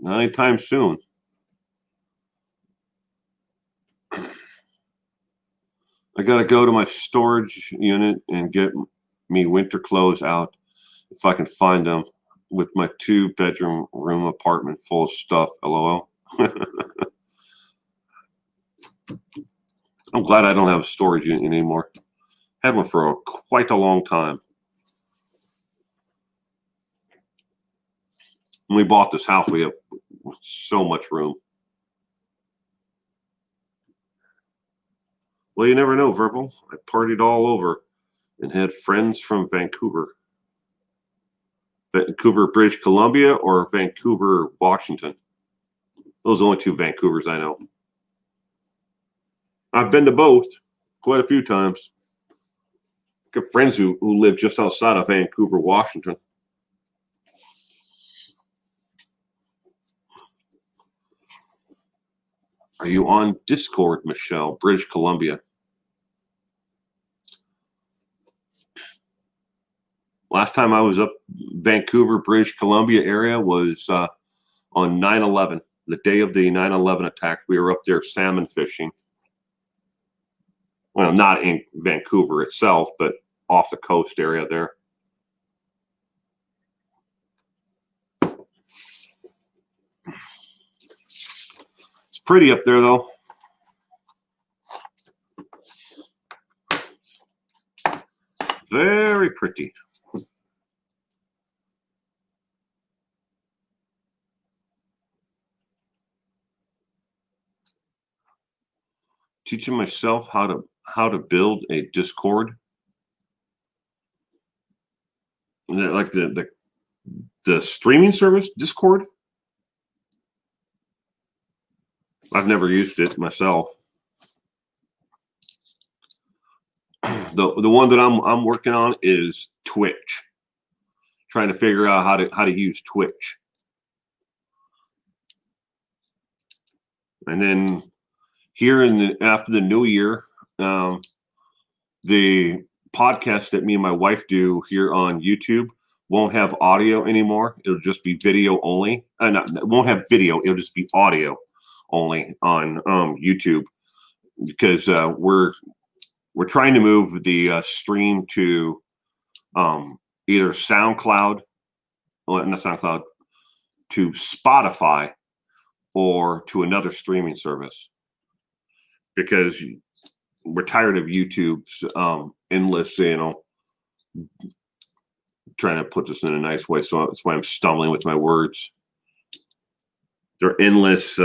Not anytime soon. I got to go to my storage unit and get me winter clothes out if I can find them with my 2-bedroom room apartment full of stuff. LOL. I'm glad I don't have a storage unit anymore. Had one for quite a long time. When we bought this house, we have so much room. Well, you never know, Verbal. I partied all over and had friends from Vancouver. Vancouver, British Columbia, or Vancouver, Washington. Those are the only 2 Vancouvers I know. I've been to both quite a few times. Got friends who live just outside of Vancouver, Washington. Are you on Discord, Michelle? British Columbia. Last time I was up Vancouver, British Columbia area was on 9/11, the day of the 9/11 attack. We were up there salmon fishing. Well, not in Vancouver itself, but off the coast area there. It's pretty up there, though. Very pretty. Teaching myself how to build a Discord. Like the streaming service, Discord. I've never used it myself. The one that I'm working on is Twitch. Trying to figure out how to use Twitch. And then here after the new year, the podcast that me and my wife do here on YouTube won't have audio anymore. It'll just be video only. It won't have video. It'll just be audio only on YouTube, because we're trying to move the stream to either SoundCloud, well, not SoundCloud, to Spotify, or to another streaming service, because we're tired of YouTube's endless, trying to put this in a nice way. So that's why I'm stumbling with my words. They're endless.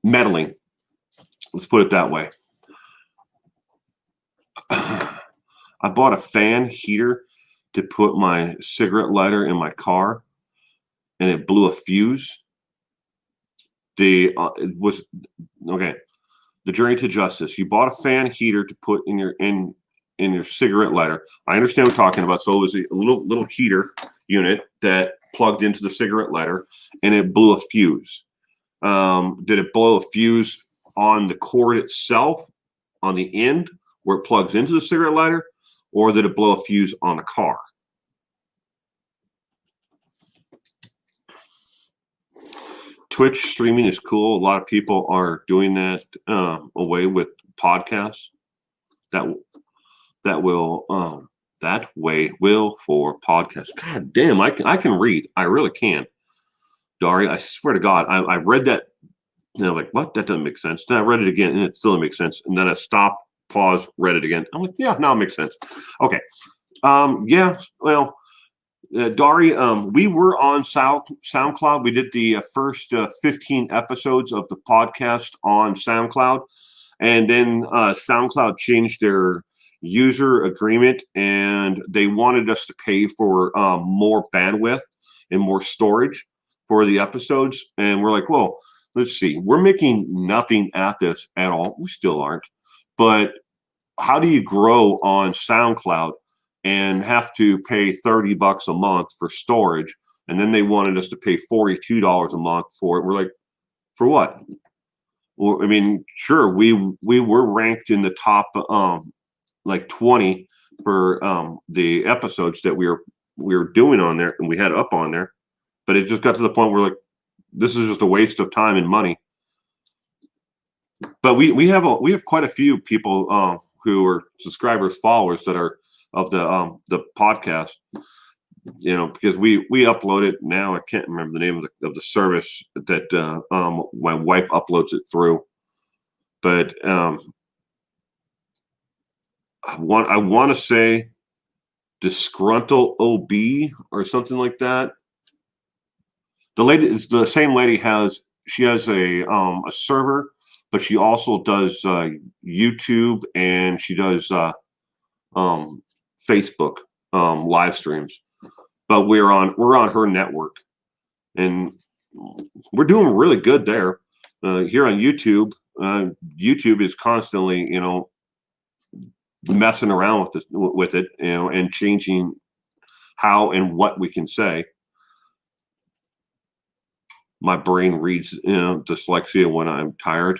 Meddling. Let's put it that way. I bought a fan heater to put my cigarette lighter in my car, and it blew a fuse. It was okay. The journey to justice. You bought a fan heater to put in your cigarette lighter. I understand what I'm talking about. So it was a little heater unit that plugged into the cigarette lighter, and it blew a fuse. Did it blow a fuse on the cord itself, on the end where it plugs into the cigarette lighter, or did it blow a fuse on the car? Twitch streaming is cool. A lot of people are doing that away with podcasts. That way will for podcasts. God damn, I can read. I really can. Dari, I swear to God, I read that. Like, what? That doesn't make sense. Then I read it again, and it still doesn't make sense. And then I stopped, paused, read it again. I'm like, yeah, now it makes sense. Okay. Yeah. Well, Dari, we were on SoundCloud. We did the first 15 episodes of the podcast on SoundCloud, and then SoundCloud changed their user agreement, and they wanted us to pay for more bandwidth and more storage for the episodes. And we're like, well, let's see. We're making nothing at this at all. We still aren't. But how do you grow on SoundCloud and have to pay $30 a month for storage? And then they wanted us to pay $42 a month for it. We're like, For what? Well, I mean, sure, we were ranked in the top like 20 for the episodes that we were doing on there, and we had up on there. But it just got to the point where like this is just a waste of time and money. But we have quite a few people who are subscribers, followers that are of the podcast. You know, because we upload it now. I can't remember the name of the service that my wife uploads it through. But I want to say disgruntled OB or something like that. The lady is the same lady has a server, but she also does YouTube and she does Facebook live streams. But we're on her network, and we're doing really good there. Here on YouTube, YouTube is constantly, you know, messing around with it, you know, and changing how and what we can say. My brain reads, you know, dyslexia when I'm tired.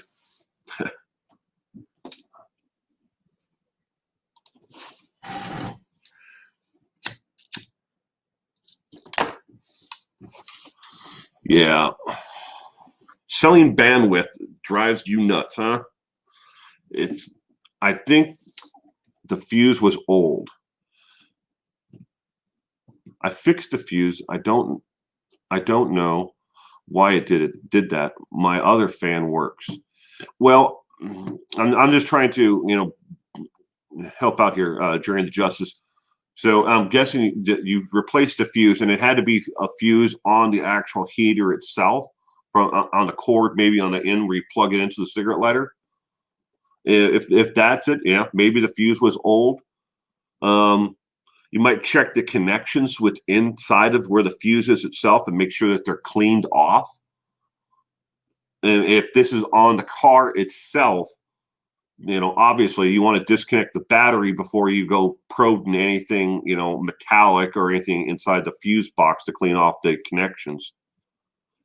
Yeah. Selling bandwidth drives you nuts, huh? I think the fuse was old. I fixed the fuse. I don't know why it did that. My other fan works. Well, I'm just trying to, you know, help out here during the justice. So I'm guessing that you replaced the fuse, and it had to be a fuse on the actual heater itself, from on the cord, maybe on the end where you plug it into the cigarette lighter. If that's it, yeah, maybe the fuse was old. You might check the connections with inside of where the fuse is itself and make sure that they're cleaned off. And if this is on the car itself, you know, obviously you want to disconnect the battery before you go probing anything, you know, metallic or anything inside the fuse box to clean off the connections,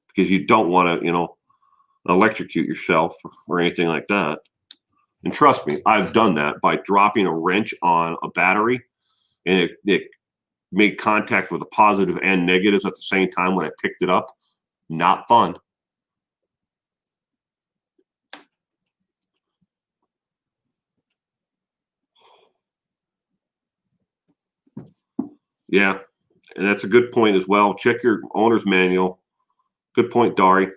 because you don't want to, you know, electrocute yourself or anything like that. And trust me, I've done that by dropping a wrench on a battery, and it made contact with the positive and negatives at the same time when I picked it up. Not fun. Yeah, and that's a good point as well. Check your owner's manual. Good point, Dari.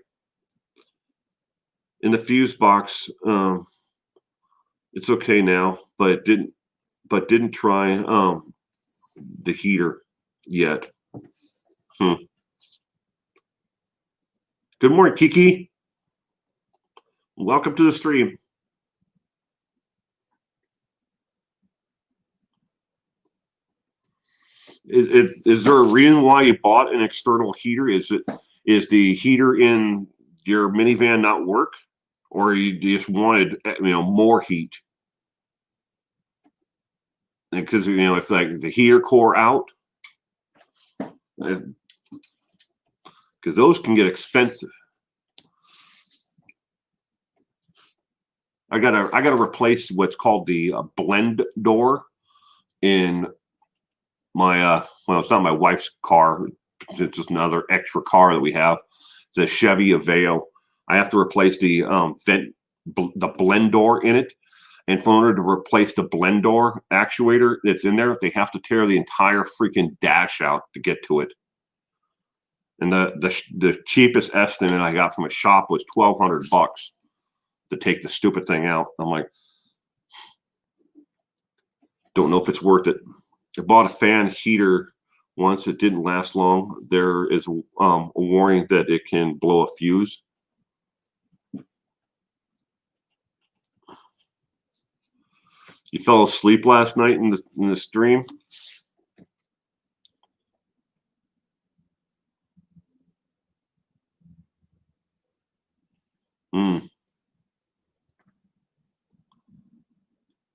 In the fuse box, it's okay now, but it didn't try the heater yet. Good morning, Kiki. Welcome to the stream. Is there a reason why you bought an external heater? Is the heater in your minivan not work, or you just wanted, you know, more heat? Because, you know, if like the heater core out, because those can get expensive. I gotta replace what's called the blend door in my well, it's not my wife's car. It's just another extra car that we have. It's a Chevy Aveo. I have to replace the blend door in it. And in order to replace the blend door actuator that's in there, they have to tear the entire freaking dash out to get to it. And the cheapest estimate I got from a shop was $1,200 to take the stupid thing out. I'm like, don't know if it's worth it. I bought a fan heater once. It didn't last long. There is a warning that it can blow a fuse. You fell asleep last night in the stream?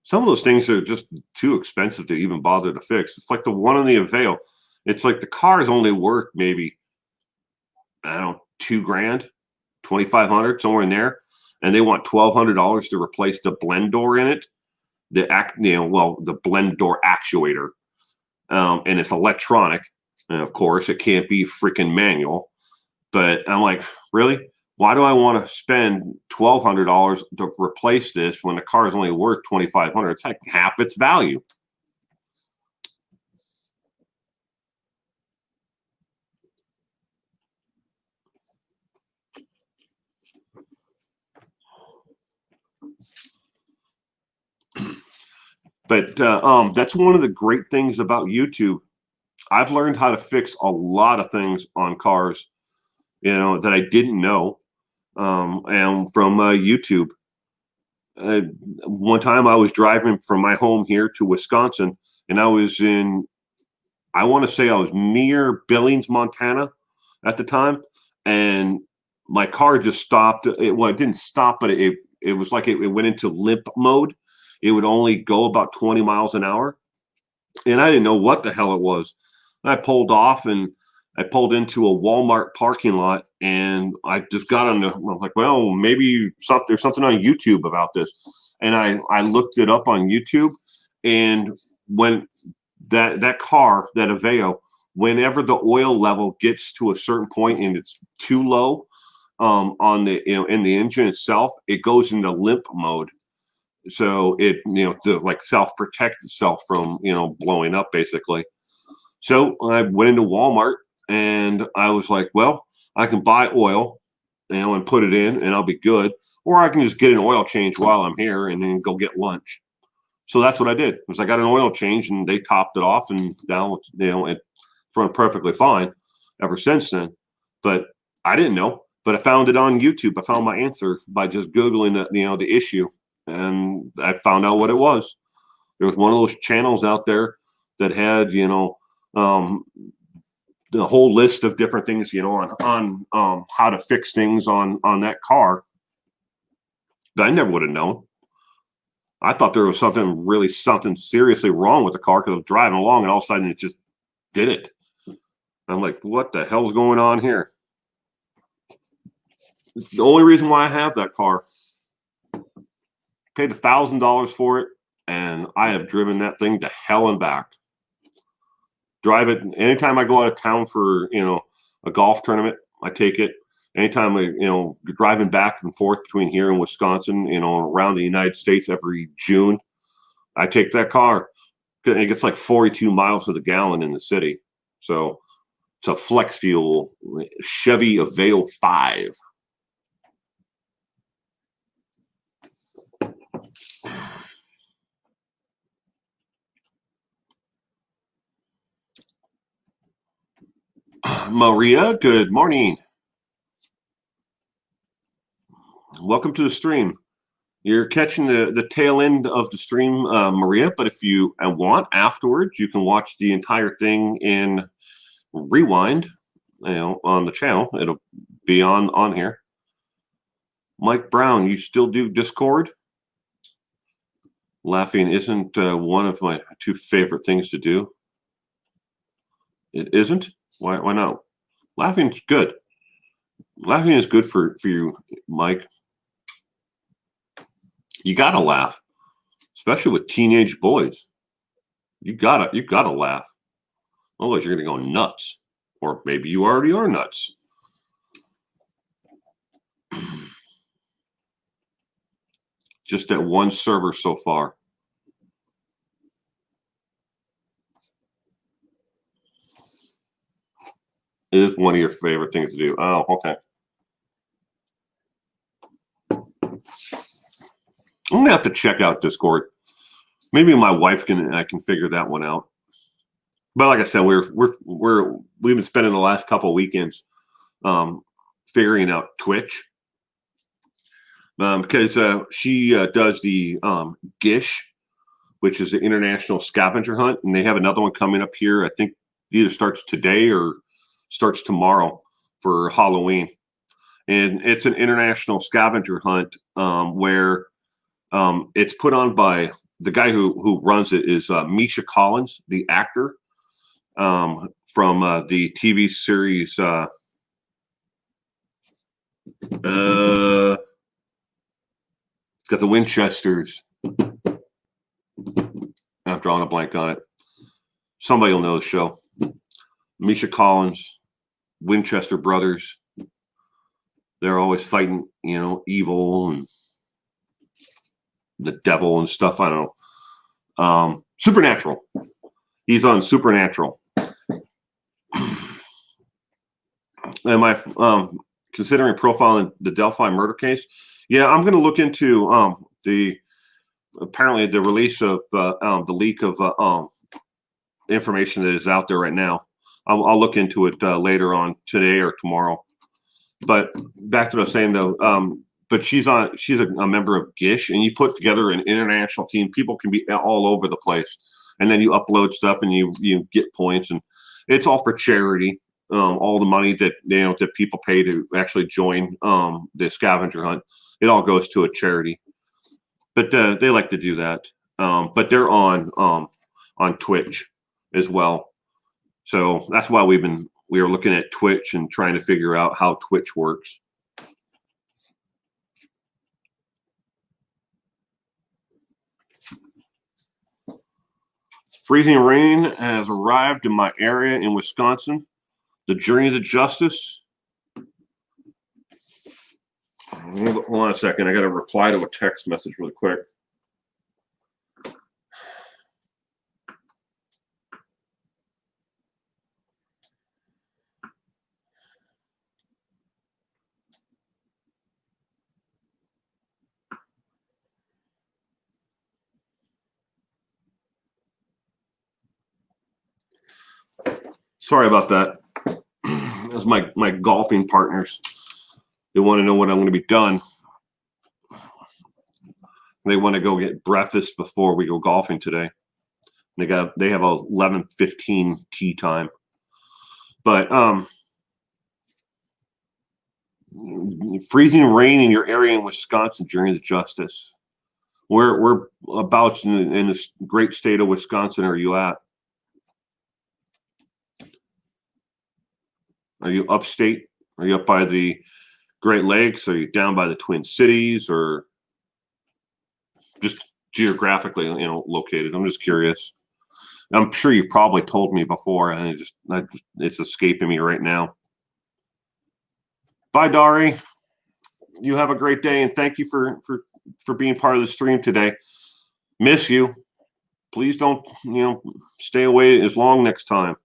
Some of those things are just too expensive to even bother to fix. It's like the one in the Aveo. It's like the car is only worth maybe, I don't know, $2,000. $2,500, somewhere in there, and they want $1,200 to replace the blend door in it. The blend door actuator, and it's electronic. And of course, it can't be freaking manual. But I'm like, really? Why do I want to spend $1,200 to replace this when the car is only worth $2,500? It's like half its value. But that's one of the great things about YouTube. I've learned how to fix a lot of things on cars, that I didn't know, and from YouTube. One time I was driving from my home here to Wisconsin, and I want to say I was near Billings, Montana at the time, and my car just stopped. It didn't stop, but it was like it went into limp mode. It would only go about 20 miles an hour. And I didn't know what the hell it was. I pulled off and I pulled into a Walmart parking lot, and I just got on I'm like, well, maybe there's something on YouTube about this. And I looked it up on YouTube, and when that car, that Aveo, whenever the oil level gets to a certain point and it's too low on the in the engine itself, it goes into limp mode. So it to like self-protect itself from blowing up basically. So I went into Walmart and I was like, well, I can buy oil and put it in and I'll be good, or I can just get an oil change while I'm here and then go get lunch. So that's what I did. I got an oil change and they topped it off, and now it's run perfectly fine ever since then. But I didn't know, but I found it on YouTube. I found my answer by just Googling the issue. And I found out what it was. There was one of those channels out there that had, the whole list of different things, on how to fix things on that car. But I never would have known. I thought there was something seriously wrong with the car because I was driving along and all of a sudden it just did it. I'm like, what the hell's going on here? It's the only reason why I have that car. Paid $1,000 for it, and I have driven that thing to hell and back. Drive it anytime I go out of town for a golf tournament. I take it anytime driving back and forth between here and Wisconsin, around the United States every June. I take that car. It gets like 42 miles to the gallon in the city. So it's a flex fuel Chevy Aveo 5. Maria, good morning. Welcome to the stream. You're catching the tail end of the stream, Maria, but if you want afterwards, you can watch the entire thing in rewind, on the channel. It'll be on here. Mike Brown, you still do Discord? Laughing isn't one of my two favorite things to do. It isn't? Why not? Laughing's good. Laughing is good for you, Mike. You gotta laugh, especially with teenage boys. You gotta laugh. Otherwise, you're gonna go nuts, or maybe you already are nuts. Just at one server so far. It is one of your favorite things to do. Oh, okay. I'm gonna have to check out Discord. Maybe my wife I can figure that one out. But like I said, we've been spending the last couple of weekends figuring out Twitch, because she does the Gish, which is the International Scavenger Hunt, and they have another one coming up here. I think it either starts today or starts tomorrow for Halloween, and it's an international scavenger hunt where it's put on by the guy who runs it is Misha Collins, the actor from the TV series Got the Winchesters. I'm drawing a blank on it. Somebody will know the show. Misha Collins, Winchester brothers. They're always fighting, evil and the devil and stuff. I don't know. Supernatural. He's on Supernatural. Am I considering profiling the Delphi murder case? Yeah, I'm going to look into apparently the release of the leak of information that is out there right now. I'll look into it later on today or tomorrow. But back to what I was saying though, but she's a member of GISH, and you put together an international team. People can be all over the place, and then you upload stuff and you get points, and it's all for charity. All the money that that people pay to actually join the scavenger hunt, it all goes to a charity. But they like to do that. But they're on Twitch as well. So that's why we are looking at Twitch and trying to figure out how Twitch works. Freezing rain has arrived in my area in Wisconsin. The journey to justice. Hold on a second. I got to reply to a text message really quick. Sorry about that. That's my golfing partners. They want to know when I'm going to be done. They want to go get breakfast before we go golfing today. They have 11:15 tee time. But freezing rain in your area in Wisconsin during the justice. Where abouts in this great state of Wisconsin are you at? Are you upstate? Are you up by the Great Lakes? Are you down by the Twin Cities, or just geographically, located? I'm just curious. I'm sure you've probably told me before, and it's escaping me right now. Bye, Dari. You have a great day, and thank you for being part of the stream today. Miss you. Please don't, stay away as long next time.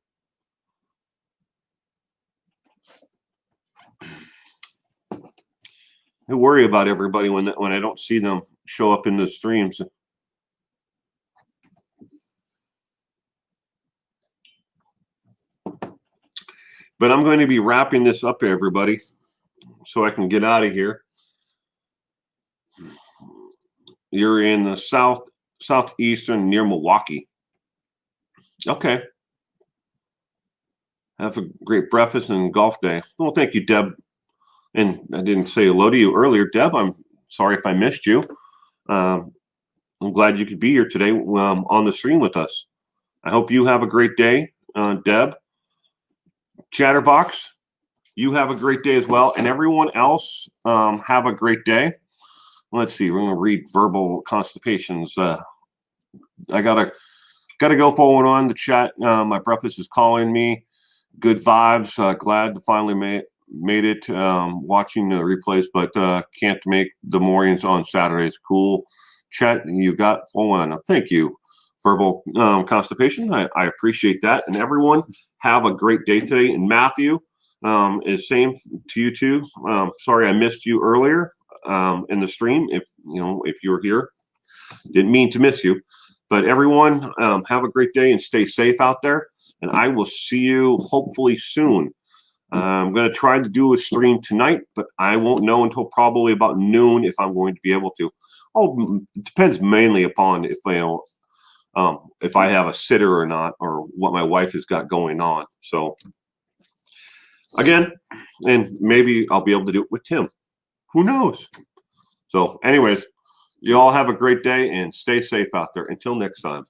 I worry about everybody when I don't see them show up in the streams. But I'm going to be wrapping this up, everybody, so I can get out of here. You're in the southeastern near Milwaukee. Okay. Have a great breakfast and golf day. Well, thank you, Deb. And I didn't say hello to you earlier, Deb. I'm sorry if I missed you. I'm glad you could be here today on the stream with us. I hope you have a great day, Deb. Chatterbox, you have a great day as well. And everyone else, have a great day. Let's see. We're going to read verbal constipations. I gotta go forward on the chat. My breakfast is calling me. Good vibes. Glad to finally made it watching the replays, but can't make the mornings on Saturdays. Cool chat you got full on. Thank you. Verbal constipation. I appreciate that. And everyone have a great day today. And Matthew, is same to you too. Sorry I missed you earlier in the stream. If you were here, didn't mean to miss you. But everyone, have a great day and stay safe out there. And I will see you hopefully soon. I'm going to try to do a stream tonight, but I won't know until probably about noon if I'm going to be able to. Oh, it depends mainly upon if I have a sitter or not, or what my wife has got going on. So again, and maybe I'll be able to do it with Tim. Who knows? So anyways, you all have a great day and stay safe out there. Until next time.